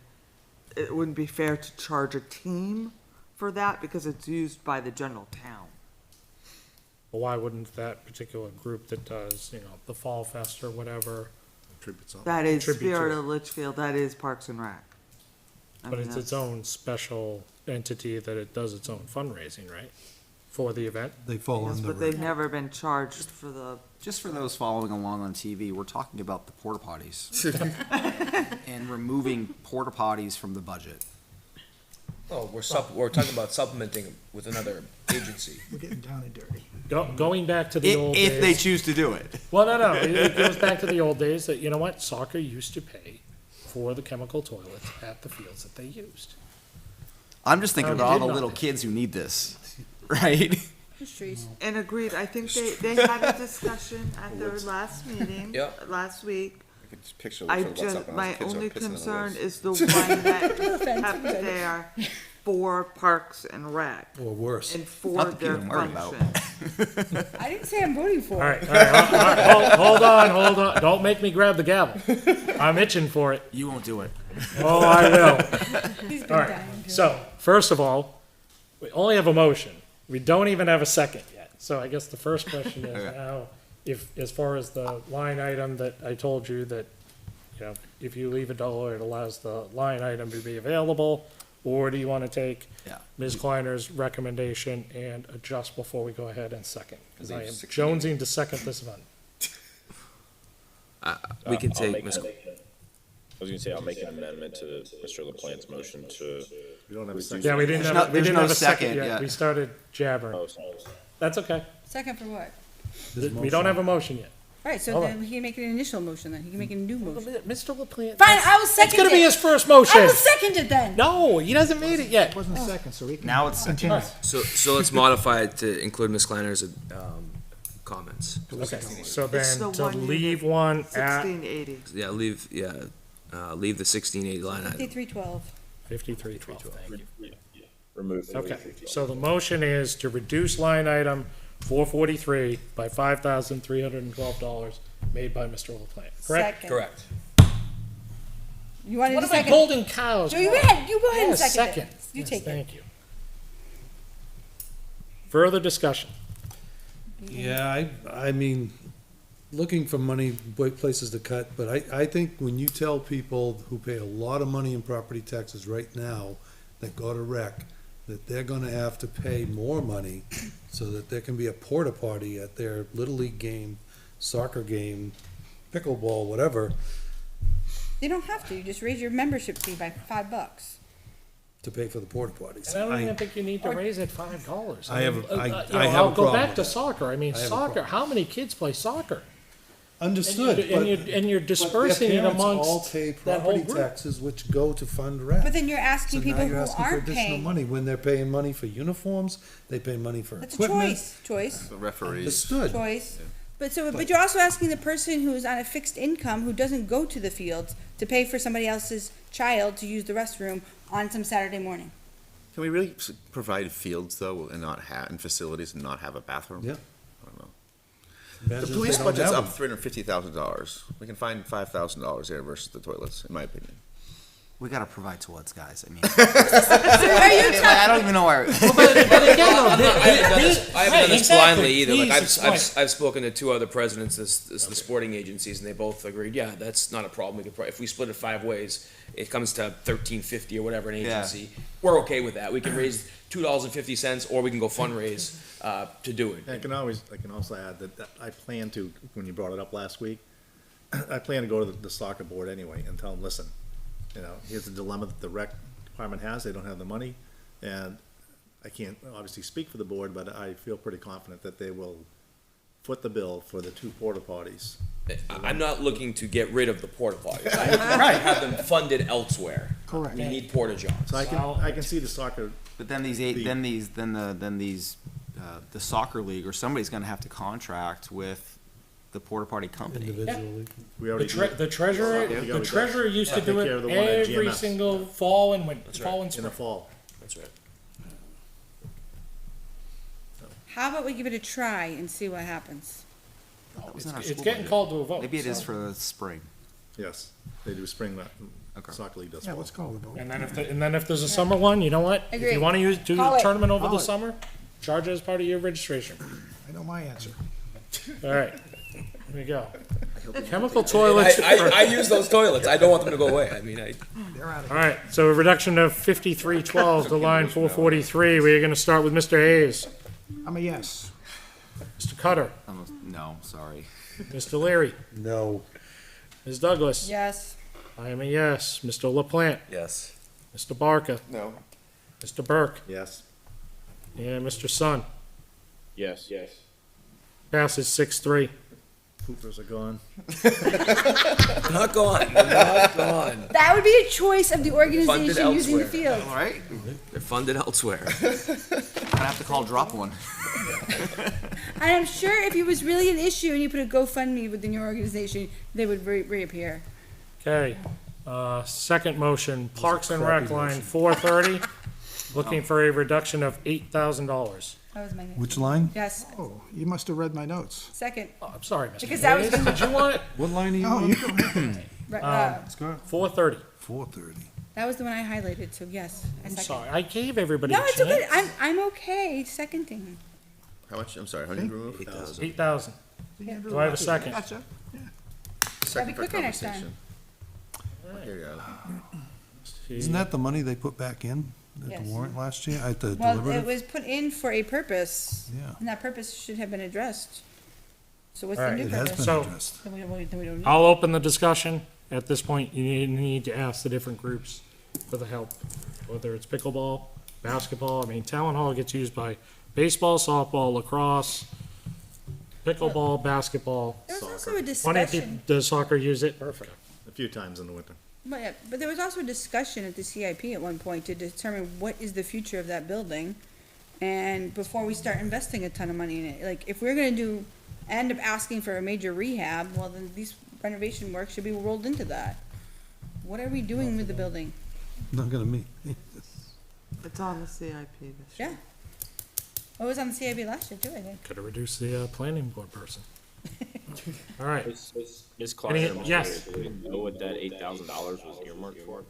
it wouldn't be fair to charge a team for that because it's used by the general town. Well, why wouldn't that particular group that does, the Fall Fest or whatever, Tributes on. That is Contribute to Spirit it. of Litchfield, that is Parks and Rec. I but mean, it's its that's- own special entity that it does its own fundraising, right? For the event? They fall Yes, under. but they've never been charged for the, Just for those following along on TV, we're talking about the porta potties and removing porta potties from the budget. Oh, we're talking about supplementing with another agency. We're getting down and dirty. Going back to the old If they days. choose to do it. Well, no, it goes back to the old days that, you know what, soccer used to pay for the chemical toilets at the fields that they used. I'm just thinking No, about all did the little not. kids who need this, right? Trees. and agreed, I think they had a discussion at their last meeting, Yep. last week. I could just picture I Litchfield, what's up just, when my those kids are only pissing in the concern woods. is the one that kept there for Parks and Rec Or worse. and for Not the their people I'm worried about. function. I didn't say I'm voting for All it. right, hold on. Don't make me grab the gavel. I'm itching for it. You won't do it. Oh, I will. He's been All right, dying to. so, first of all, we only have a motion. We don't even have a second yet. So I guess the first question is Okay. now, as far as the line item that I told you that, if you leave $1, it allows the line item to be available, or do you want to take Yeah. Ms. Kleiner's recommendation and adjust before we go ahead and second? Because I Leave am 16. jonesing to second this one. We can I'll take make- Ms. I was gonna say, I'll make an amendment to Mr. LaPlante's motion to, We don't have a second. Yeah, we didn't There's have, no- we there's didn't no have a second second yet. yet. We started jabbering. oh, sorry. That's okay. Second for what? We don't have a motion yet. Right, so Hold then he can make an initial motion then. He can make a new motion. Mr. LaPlante. Fine, I will second It's gonna be it. his first motion. I will second it then. No, he hasn't made it yet. It wasn't second, so we can. Now it's continue. So let's modify it to include Ms. Kleiner's, comments. Okay, so It's then the to one leave unit, one at 1680. Yeah, leave the 1680 line item. 5312. 5312. Remove. Okay, so the motion is to reduce line item 443 by $5,312 made by Mr. LaPlante, correct? Second. Correct. You wanted What to am I second? holding cows? No, you go ahead. You go ahead and Yes, second second. it. You Yes, take it. Thank you. Further discussion. Yeah, I mean, looking for money, places to cut, but I think when you tell people who pay a lot of money in property taxes right now that go to rec, that they're gonna have to pay more money so that there can be a porta potty at their Little League game, soccer game, pickleball, whatever, You don't have to. You just raise your membership fee by $5. to pay for the porta potties. And I don't even think you need to raise it $5. I have- mean, I- you I know, have I'll a go problem back with to that. soccer. I mean, I have a soccer, problem. how many kids play soccer? Understood, And but. you're dispersing it But their parents all amongst pay that whole property group. taxes, which go to fund rec. But then you're So asking now people you're who asking for aren't additional paying. money when they're paying money for uniforms, they pay money for That's a equipment. choice. The referees. Understood. Choice. But you're also asking the person who's on a fixed income who doesn't go to the fields to pay for somebody else's child to use the restroom on some Saturday morning. Can we really provide fields though, and not and facilities and not have a bathroom? Yeah. I don't know. Imagine The if police they don't budget's have up $350,000. We can find $5,000 there versus the toilets, in my opinion. we gotta provide toilets, guys. I mean, Are you I don't even know where. I haven't done this exactly. blindly either. Like Please explain. I've spoken to two other presidents of the sporting agencies, and they both agreed. Yeah, that's not a problem. We could if we split it 5 ways, it comes to $13.50 or whatever an Yeah. agency. We're okay with that. We can raise $2.50, or we can go fundraise to do it. I can also add that I plan to, when you brought it up last week, I plan to go to the soccer board anyway and tell them, listen, here's the dilemma that the rec department has, they don't have the money, and I can't obviously speak for the board, but I feel pretty confident that they will foot the bill for the 2 porta potties. I'm not looking to get rid of the porta potties. I have them funded elsewhere. Correct. We need porta johns. So I can see the soccer, But then the soccer league or somebody's gonna have to contract with the porta potty company. Individually. we already. The treasurer, Yeah. the treasurer used to Yeah. do Take care it of the one at every GMS. single fall and right. fall and In spring. the fall. That's right. How about we give it a try and see what happens? That was in our It's school getting budget. called to a vote. Maybe it is so- for the spring. Yes, they do spring, Okay. soccer league does Yeah, fall. let's call the vote. And then if there's a summer one, you know what? If Agree. you wanna do Call the it. tournament over Call the it. summer, charge it as part of your registration. I know my answer. All right, here we go. Chemical toilets. I use those toilets. I don't want them to go away. I mean, They're out of All here. right, so a reduction of 5312 to line 443. We're gonna start with Mr. Hayes, I'm a yes. Mr. Cutter, No, sorry. Mr. Leary, No. Ms. Douglas. Yes. I am a yes. Mr. LaPlante, yes. Mr. Barker, No. Mr. Burke, Yes. and Mr. Sun. Yes, yes. Passes 6-3. Poopers are gone. Not gone. They're not gone. That would be a choice of the Funded organization using the elsewhere. field. All right, They're funded elsewhere. I have to call drop one. And I'm sure if it was really an issue and you put a GoFundMe within your organization, they would reappear. Okay, second motion, Parks and Rec crappy line motion. 430, looking for a reduction of $8,000. That was my name. Which line? Yes. Oh, you must have read my notes. Second. Oh, I'm sorry, Mr. Because that was Hayes. Did you want it? What line are you Oh, on? you go ahead. Right, 430. 430. that was the one I highlighted, so yes. I I'm second. sorry, I gave everybody a No, chance. it's okay. I'm okay seconding. How much, I'm sorry, how many did you remove? 8,000. 8,000. Do I have a second? Gotcha. Second for quicker next time. conversation. Here you go. Isn't that the money they put back in at Yes. the warrant last year, at the Well, it deliberative? was put in for a purpose, Yeah, and that purpose should have been addressed. So what's All the right. new it has purpose? been So- addressed. Then we don't need. I'll open the discussion. At this point, you need to ask the different groups for the help, whether it's pickleball, basketball. I mean, Town Hall gets used by baseball, softball, lacrosse, pickleball, basketball. There was also Soccer. a Plenty of discussion, people, does soccer use it? Perfect. A few times in the winter. but there was also a discussion at the CIP at one point to determine what is the future of that building. And before we start investing a ton of money in it, like, if we're gonna end up asking for a major rehab, well, then these renovation work should be rolled into that. What are we doing with the building? Not gonna meet. It's on the CIP this Yeah. year. Oh, it was on the CIP last year too, I think. Could have reduced the planning board person. All right. Ms. Clark, Any- I'm just yes. curious, do we know what that $8,000 was earmarked for?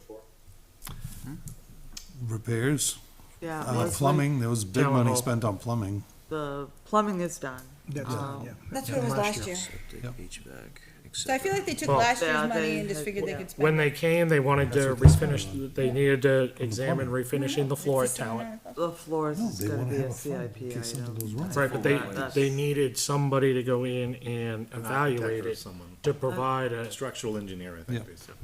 Repairs, Yeah, Leslie, plumbing, there was big Town money hall. spent on plumbing. the plumbing is done. That's done, yeah. That's what it was last year. Septic, Yep. HVAC, So I feel like they took Well- last Yeah, year's money they and just had- figured they could spend. When they came, they wanted to refinish, they needed to examine refinishing the floor at It's the Talent. same The floors No, is they gonna wanna be have a a fund in CIP case something goes item. wrong. Right, but they, That's- they needed somebody to go in and An evaluate architect or it someone. to provide a, Structural engineer, I think. Yeah. basically.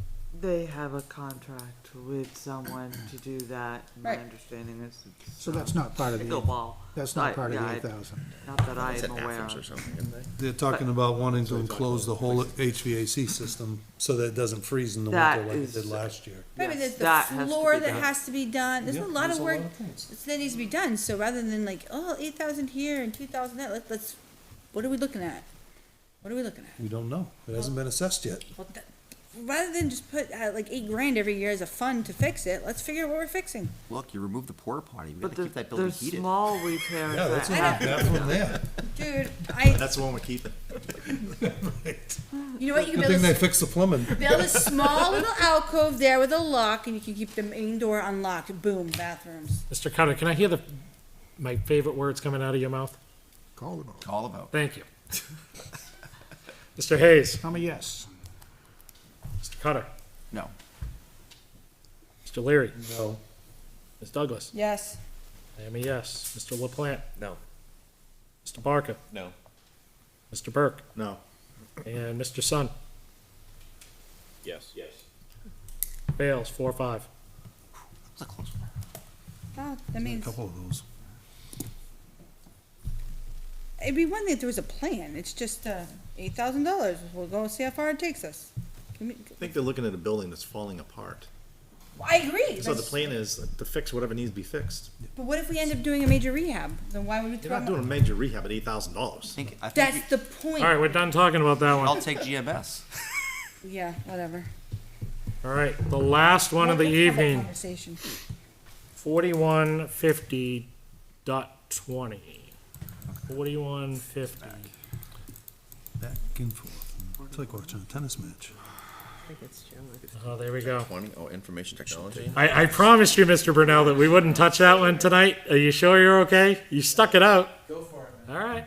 They have a contract with someone to do that. My Right. understanding is it's. So that's not part of the, Pickleball. that's not part of Yeah, the I- 8,000. Not that I It's am at aware Athens or of. something, isn't they? They're talking about wanting to enclose the whole HVAC system so that it doesn't freeze in the That winter like it is- did last year. Right, but Yes, there's that the has to floor be that done. has to be done. There's Yeah, a lot there's of work things. that needs to be done. So rather than like, oh, 8,000 here and 2,000 there, let's, what are we looking at? What are we looking at? We don't know. It hasn't been assessed yet. Well, rather than just put like $8,000 every year as a fund to fix it, let's figure out what we're fixing. Look, you remove the porta potty, we But gotta keep that building there's heated. small repairs Yeah, that's that what I we got from there. Dude, That's the one we're keeping. you know what? You can Good thing build they a, fixed the plumbing. build a small little alcove there with a lock and you can keep the main door unlocked. Boom, bathrooms. Mr. Cutter, can I hear my favorite words coming out of your mouth? Call the vote. All about. Thank you. Mr. Hayes, I'm a yes. Mr. Cutter, No. Mr. Leary, No. Ms. Douglas. Yes. I am a yes. Mr. LaPlante, No. Mr. Barker, No. Mr. Burke, No. and Mr. Sun. Yes, yes. Fails, 4-5. That was a close one. Oh, that A means couple of those. it'd be one thing if there was a plan. It's just $8,000. We'll go see how far it takes us. Can we, I think they're looking at a building that's falling apart. I agree. So the That's- plan is to fix whatever needs to be fixed. But what if we end up doing a major rehab? Then why would we You're throw not doing a major rehab at $8,000. I think That's the point. All right, we're done talking about that I'll one. take GMS. Yeah, whatever. All right, the last one of the Let's have that evening, Conversation. 4150.20. 4150. Back and forth. It's like watching a tennis match. I think it's Joan. Oh, there we go. 20, oh, information technology. I promised you, Mr. Brunel, that we wouldn't touch that one tonight. Are you sure you're okay? You stuck it out. Go for it, man. All right.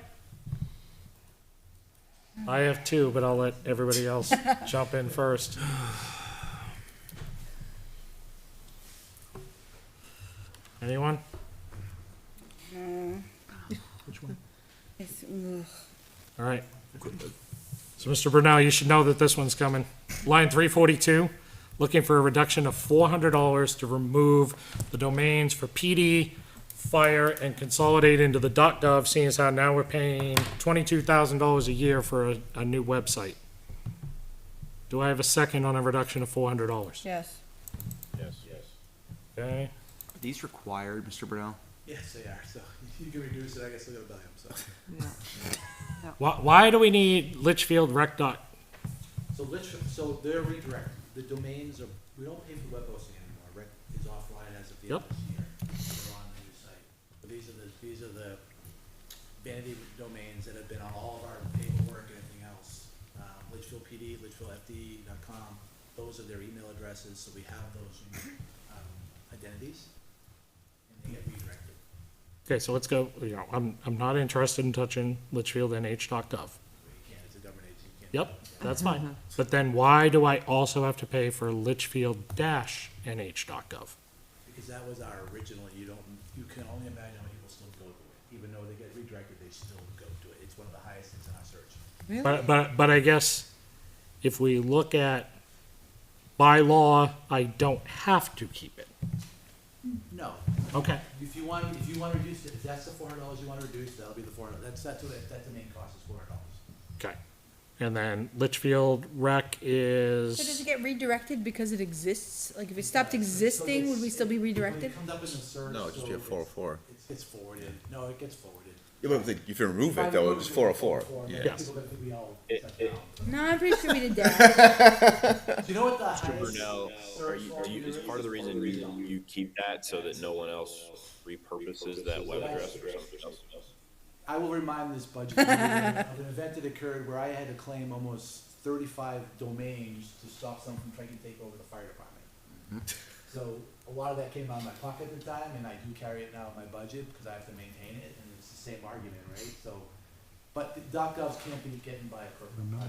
I have two, but I'll let everybody else jump in first. Anyone? Which one? It's, ugh. All right. So, Mr. Brunel, you should know that this one's coming. Line 342, looking for a reduction of $400 to remove the domains for PD, fire, and consolidate into the .gov, seeing as how now we're paying $22,000 a year for a new website. Do I have a second on a reduction of $400? Yes. Yes. Okay. Are these required, Mr. Brunel? Yes, they are, so you can reduce it, I guess I gotta buy them, so. Why do we need Litchfield Rec dot? So so they're redirected, the domains are, we don't pay for web hosting anymore, Rec is offline as of the end of this year. They're on the new site. But these are the vanity domains that have been on all of our paperwork and everything else. Litchfield PD, litchfieldfd.com, those are their email addresses, so we have those identities, and they get redirected. Okay, so let's go, I'm not interested in touching LitchfieldNH.gov. You can't, it's a government agency, you can't. Yep, that's fine. But then why do I also have to pay for Litchfield-NH.gov? Because that was our original, you can only imagine how people still go to it. Even though they get redirected, they still go to it. It's one of the highest things in our search. Really? But I guess if we look at by law, I don't have to keep it. No. Okay. If you want to reduce it, if that's the $400 you want to reduce, that'll be the $400. That's the main cost is $400. Okay. And then Litchfield Rec So does is, it get redirected because it exists? Like if it stopped existing, would we still be When redirected? it comes up in the search. No, it's just so your 404. It gets forwarded. No, it gets forwarded. Yeah, but if you remove it, though, it was 404. Yeah. Yes. People think we all set down. No, I'm pretty sure we did that. Do you know what the Mr. highest Brunel, search is part of the reason you keep that so that no one else repurposes that web address for something else? I will remind this budget committee of an event that occurred where I had to claim almost 35 domains to stop someone from trying to take over the fire department. So a lot of that came out of my pocket at the time, and I do carry it now in my budget because I have to maintain it, and it's the same argument, right? So, but the .govs can't be getting by a program.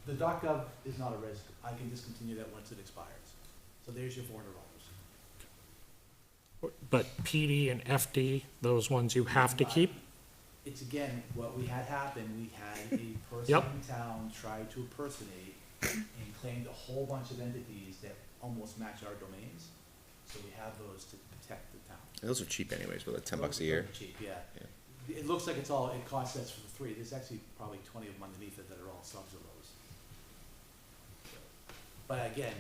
The .gov is not a risk. I can discontinue that once it expires. So there's your $400. but PD and FD, those ones you have to keep? It's again, what we had happen, we had a person Yep. in town try to impersonate and claimed a whole bunch of entities that almost match our domains. So we have those to protect the town. Those are cheap anyways, but like $10 a year. Cheap, yeah. It looks like it costs us for the three. There's actually probably 20 of them underneath it that are all subs of those. But again,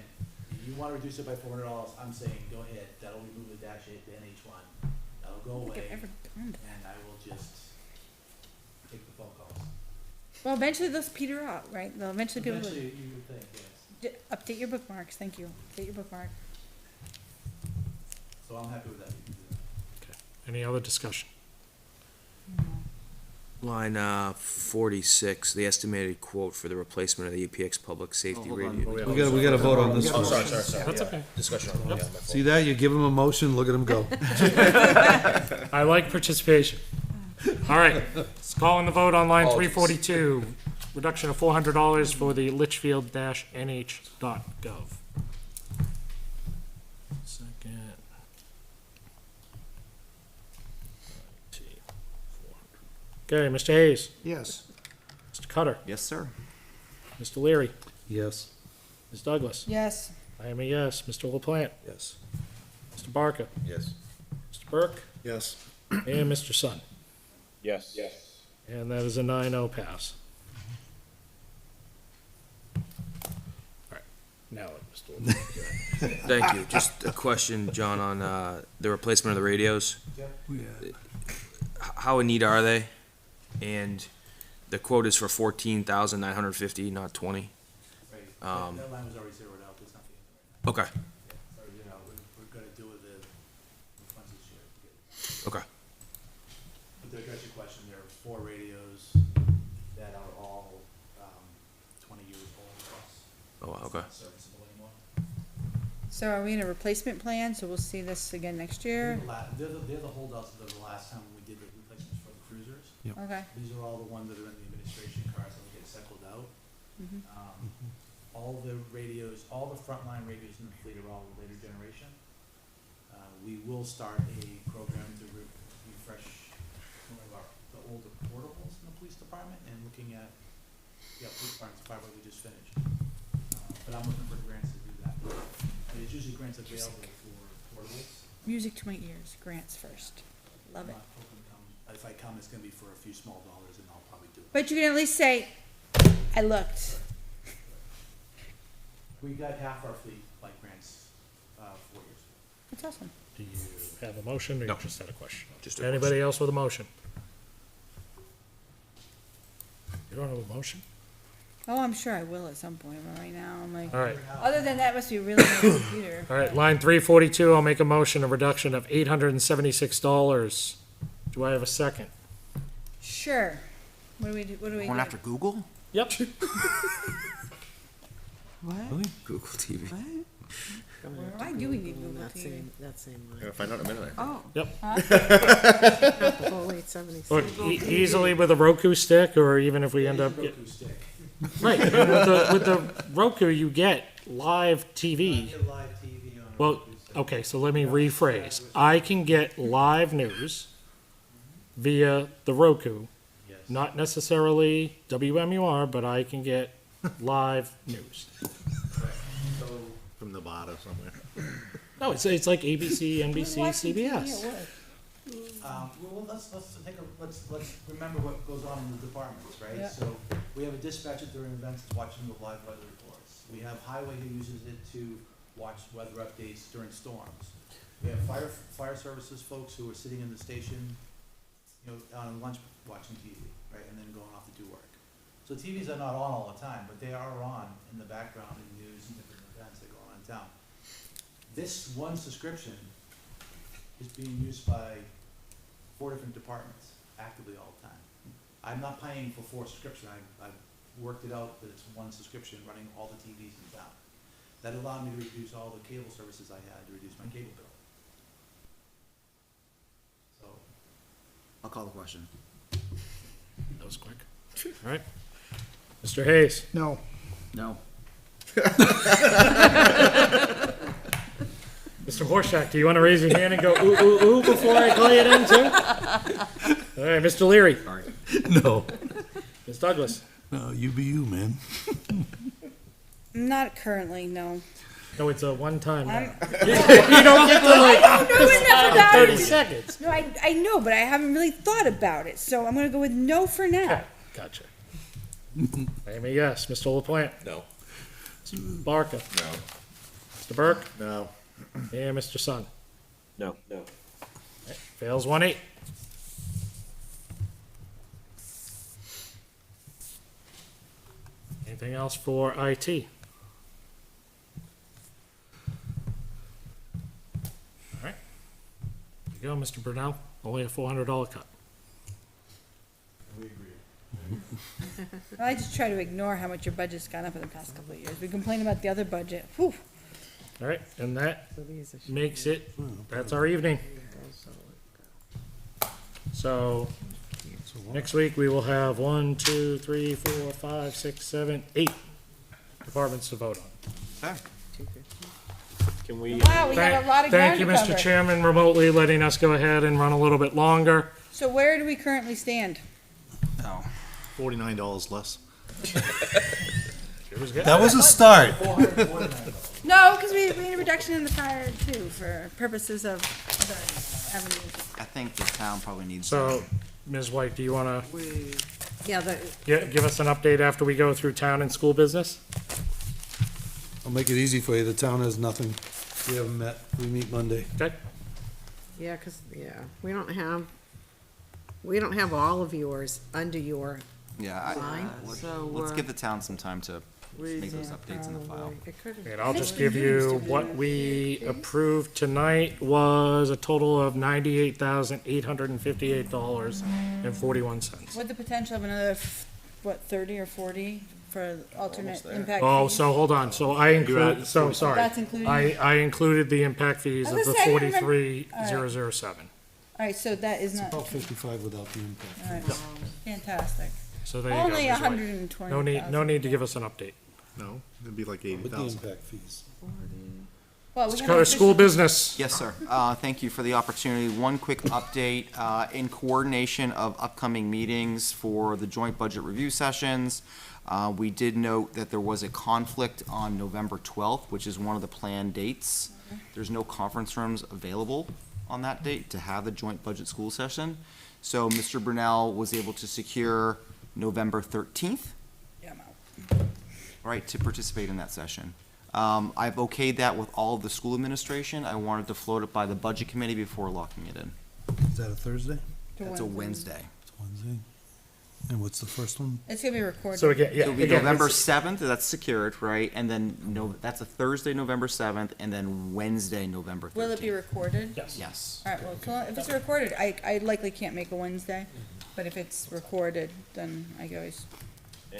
if you wanna reduce it by $400, I'm saying go ahead, that'll remove the dash eight, the NH1, that'll go I don't away, think I've ever done that. and I will just take the phone calls. Well, eventually they'll peter out, right? They'll eventually people will Eventually, you would think, yes. update your bookmarks. Thank you. Update your bookmark. So I'm happy with that. You can do that. Any other discussion? Line 46, the estimated quote for the replacement of the UPX public safety hold on. radio. We gotta vote on this one. sorry. That's okay. Discussion. See that? You give him a motion, look at him go. I like participation. All right, let's call in the vote on line 342. Reduction of $400 for the Litchfield-NH.gov. Second. Okay, Mr. Hayes, Yes. Mr. Cutter, Yes, sir. Mr. Leary, Yes. Ms. Douglas. Yes. I am a yes. Mr. LaPlante, Yes. Mr. Barker, Yes. Mr. Burke, Yes. and Mr. Sun. Yes. And that is a 9-0 pass. All right. Now, Mr. LeBlanc. Thank you. Just a question, John, on the replacement of the radios. How in need are they? And the quote is for 14,950, not 20. Right, Um, that line was already zeroed out, there's nothing in there right now. Okay, So, you know, we're gonna do with the funds this year. okay. But to address your question, there are 4 radios that are all, 20 years old plus. Oh, wow, It's okay. not serviceable anymore. So are we in a replacement plan, so we'll see this again next year? They're the holdouts of the last time we did the replacements for the cruisers. Okay, These are all the ones that are in the administration cars that will get cycled out. Mhm. All the radios, all the frontline radios in the fleet are all later generation. We will start a program to refresh one of the older portables in the police department and looking at, police department's fiber we just finished. But I'm looking for grants to do that. And it's usually grants available for portables. music to my ears, grants first. Love it. I'm not hoping to come- If I come, it's gonna be for a few small dollars and I'll probably do it. But you can at least say, I looked. We got half our fleet like grants, 4 years ago. That's awesome. Do you have a motion, or No. you just had a question? Just a Anybody else with a motion? You don't have a motion? Oh, I'm sure I will at some point, but right now, I'm like, All right, other than that, must be really nice computer. all right, line 342, I'll make a motion, a reduction of $876. Do I have a second? Sure. What do we do? Going after Google? Yep. What? Google TV. What? Why do we need Google That TV? same We're line. gonna find out in a minute. Oh, Oh, wait, 76. Look, easily with a Roku stick, or even if we end up, Roku stick. right, and with the Roku, you get live TV. Get live TV on a Well, Roku stick. okay, so let me rephrase. I can get live news via the Roku, Yes. not necessarily WMUR, but I can get live news. Correct. So, From Nevada somewhere. No, it's like ABC, NBC, CBS. well, let's remember what goes on in the departments, right? Yeah. So, we have a dispatcher during events that's watching the live weather reports. We have highway who uses it to watch weather updates during storms. We have fire services folks who are sitting in the station, on lunch watching TV, right, and then going off to do work. So TVs are not on all the time, but they are on in the background in news and different events that go on in town. This one subscription is being used by 4 different departments actively all the time. I'm not paying for 4 subscription, I've worked it out that it's one subscription running all the TVs in town. That allowed me to reduce all the cable services I had, to reduce my cable bill. So, I'll call the question. That was quick. All right. Mr. Hayes, No, No. Mr. Horshack, do you want to raise your hand and go ooh, ooh, ooh before I call you in too? All right, Mr. Leary, Sorry. No, Ms. Douglas. no, you be you, man. Not currently, no. No, it's a one-time. I'm- You don't get to like I don't know enough about 30 it. seconds. No, I know, but I haven't really thought about it, so I'm gonna go with no for now. Okay, gotcha. Amy, yes. Mr. LaPlante? No. Mr. Barker? No. Mr. Burke? No. And Mr. Sun? No. Fails 1-8. Anything else for IT? All right. There you go, Mr. Brunel. Only a $400 cut. we agree. I just try to ignore how much your budget's gone up in the past couple of years. We complain about the other budget. Whew. All right, and that So these are. makes it, that's our evening. So, next week we will have 1, 2, 3, 4, 5, 6, 7, 8 departments to vote on. Okay. Can we, Wow, we got a lot of ground Thank you, to Mr. cover. Chairman, remotely letting us go ahead and run a little bit longer. So where do we currently stand? No. $49 less. It was good. That was a start. No, because we made a reduction in the fire too, for purposes of other avenues. I think the town probably needs. So, Ms. White, do you want to Yeah, the, give us an update after we go through town and school business? I'll make it easy for you. The town has nothing. We haven't met. We meet Monday. Okay, Yeah, we don't have all of yours under your, Yeah, Fine. So let's we're- give the town some time to we- make those updates in the file. it could have. and I'll just give you what we approved tonight was a total of $98,858.41. With the potential of another, 30 or 40 for alternate impact Oh, fees? so hold on, so I include, so sorry. That's including- I included the impact fees of I was the gonna say, I remember- 43,007. All right, so that is not, About 55 without the impact. all right, fantastic. So there you go. Only Ms. White. 120,000. No need to give us an update. No, it'd be like With the 80,000. impact fees. Well, we Let's have go an to school official- business. Yes, sir. Thank you for the opportunity. One quick update, in coordination of upcoming meetings for the joint budget review sessions, we did note that there was a conflict on November 12th, which is one of the planned dates. There's no conference rooms available on that date to have the joint budget school session. So Mr. Brunel was able to secure November 13th. Yeah, I'm out. Right, to participate in that session. I've okayed that with all of the school administration. I wanted to float it by the budget committee before locking it in. Is that a Thursday? That's a Wednesday. It's Wednesday. And what's the first one? It's gonna be recorded. So again, yeah, It'll be again, November it's- 7th, that's secured, right? And then, no, that's a Thursday, November 7th, and then Wednesday, November 13th. Will it be recorded? Yes. Yes. All right, well, so if it's recorded, I likely can't make a Wednesday, but if it's recorded, then I can always,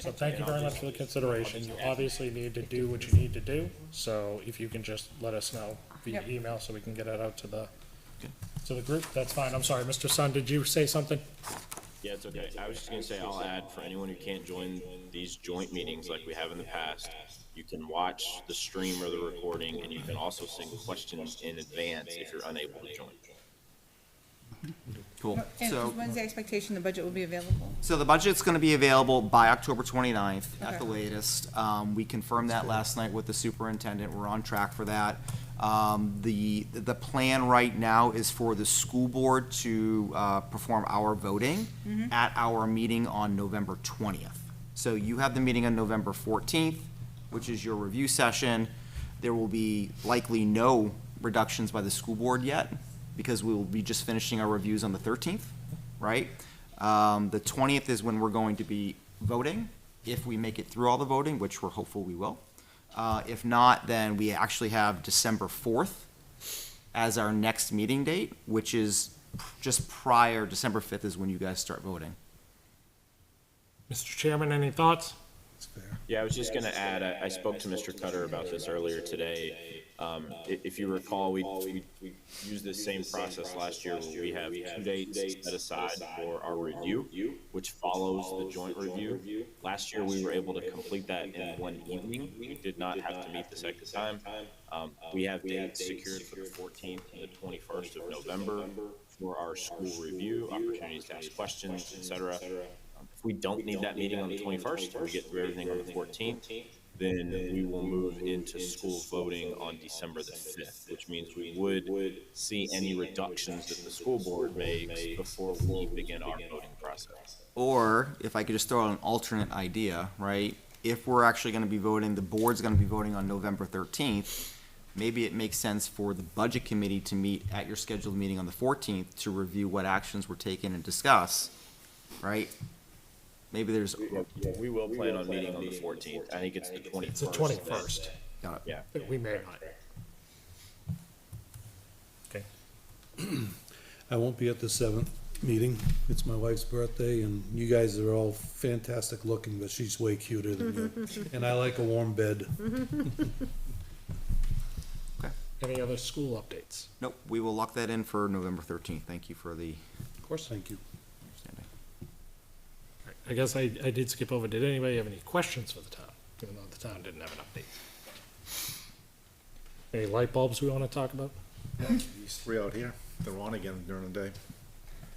So thank you very much for the consideration. You obviously need to do what you need to do, so if you can just let us know via Yep. email so we can get it out to the group, that's fine. I'm sorry, Mr. Sun, did you say something? Yeah, it's okay. I was just gonna say, I'll add, for anyone who can't join these joint meetings like we have in the past, you can watch the stream or the recording, and you can also send questions in advance if you're unable to join. Cool. and So, when's the expectation the budget will be available? so the budget's gonna be available by October 29th at the Okay. latest. We confirmed that last night with the superintendent. We're on track for that. The plan right now is for the school board to, perform our voting at our meeting on November 20th. So you have the meeting on November 14th, which is your review session. There will be likely no reductions by the school board yet, because we will be just finishing our reviews on the 13th, right? The 20th is when we're going to be voting, if we make it through all the voting, which we're hopeful we will. If not, then we actually have December 4th as our next meeting date, which is just prior, December 5th is when you guys start voting. Mr. Chairman, any thoughts? It's fair. Yeah, I was just gonna add, I spoke to Mr. Cutter about this earlier today. If you recall, we used this same process last year where we have 2 dates set aside for our review, which follows the joint review. Last year, we were able to complete that in one evening. We did not have to meet the second time. We have dates secured for the 14th and the 21st of November for our school review, opportunities to ask questions, et cetera. If we don't need that meeting on the 21st, and we get through everything on the 14th, then we will move into school voting on December the 5th, which means we would see any reductions that the school board makes before we begin our voting process. Or, if I could just throw out an alternate idea, right? If we're actually gonna be voting, the board's gonna be voting on November 13th, maybe it makes sense for the budget committee to meet at your scheduled meeting on the 14th to review what actions were taken and discuss, right? Maybe there's, We will plan on meeting on the 14th. I think it's the 21st. It's the 21st. got it. Yeah. But we may not. Okay. I won't be at the 7th meeting. It's my wife's birthday, and you guys are all fantastic looking, but she's way cuter than you. And I like a warm bed. Any other school updates? Nope, we will lock that in for November 13th. Thank you for the Of course, thank you. understanding. I guess I did skip over. Did anybody have any questions for the town, even though the town didn't have an update? Any light bulbs we want to talk about? These 3 out here, they're on again during the day.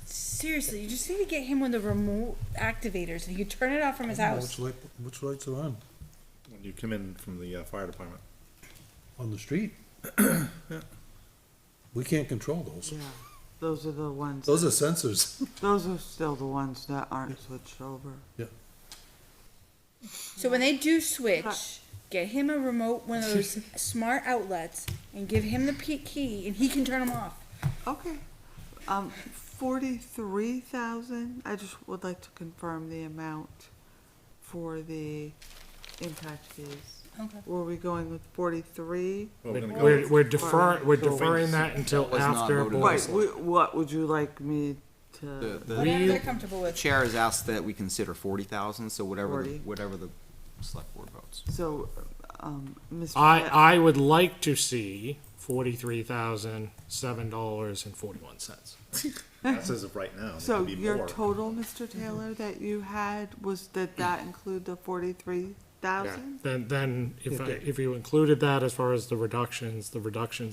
Seriously, you just need to get him one of the remote activators, and you turn it off from his house. Which lights are on? When you come in from the fire department. On the street? We can't control those. Yeah, those are the ones. Those are sensors. Those are still the ones that aren't switched over. So when they do switch, get him a remote, one of those smart outlets, and give him the key, and he can turn them off. Okay. 43,000, I just would like to confirm the amount for the impact fees. Okay. Were we going with 43? Well, we're gonna go We're deferring that until was not after. voted board on. Right, what would you like me to? Whatever they're comfortable The with. chair has asked that we consider 40,000, so whatever, 40. whatever the select board votes. So, Mr. I would like to see $43,007.41. That's as of right now. and it So could be your more. total, Mr. Taylor, that you had, did that include the 43,000? Then if you included that as far as the reductions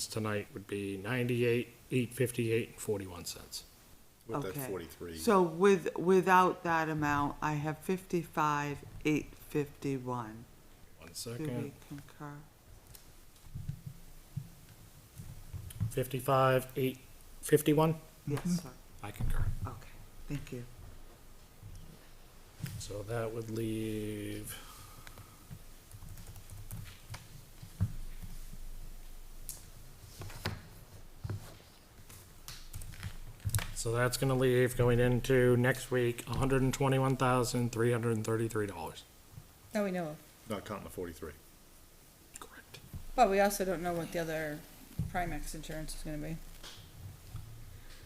tonight would be 98,858 and 41 cents. With that Okay. 43. So without that amount, I have 55,851. 1 Do we second. concur? 55,851. Yes, sir. I concur. Okay, thank you. So that would leave. So that's gonna leave going into next week, $121,333. That we know of. Not counting the 43. Correct. But we also don't know what the other Primex insurance is gonna be.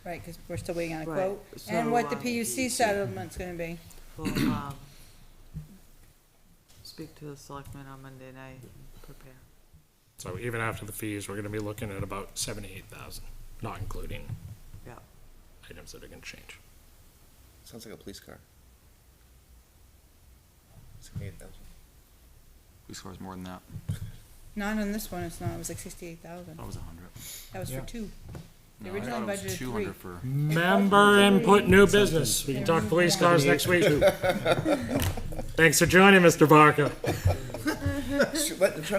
Right, because we're still waiting on a Right, quote. so, And what the PUC settlement's gonna be. We'll, speak to the selectmen on Monday night and prepare. So even after the fees, we're gonna be looking at about 78,000, not including Yeah. items that are gonna change. Sounds like a police car. 78,000. Who scores more than that? Not on this one, it's not, it was like 68,000. That was 100. That was Yeah. for two. The No, I original thought it was budgeted 200 three. for. Member input, new business. We can talk police cars next week. Thanks for joining, Mr. Barker.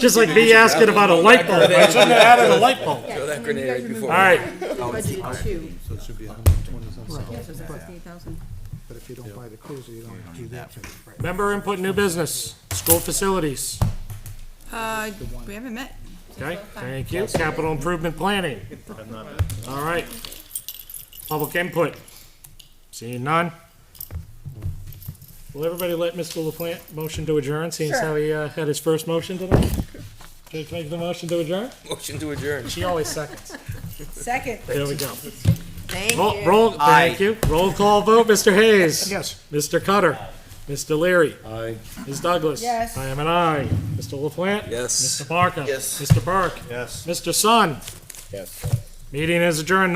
Just like me asking about a light bulb. I shouldn't have added a light bulb. Throw that grenade before. All right. Budgeted two. So it should be 120 something. Yes, it was 68,000. But if you don't buy the cruiser, you don't do that for the. Member input, new business. School facilities. We haven't met. Okay, thank you. Capital improvement planning. I'm not, All right. Public input. Seeing none. Will everybody let Mr. LaPlante motion to adjourn, seeing as how he had his first motion today? Can you make the motion to adjourn? Motion to adjourn. She always seconds. Second. There we go. Thank Roll, thank you. Roll call vote, Mr. Hayes. Yes. Mr. Cutter. Mr. Leary. Aye. Ms. Douglas. Yes. I am an aye. Mr. LaPlante. Yes. Mr. Barker. Yes. Mr. Burke. yes. Mr. Sun. Yes. Meeting is adjourned.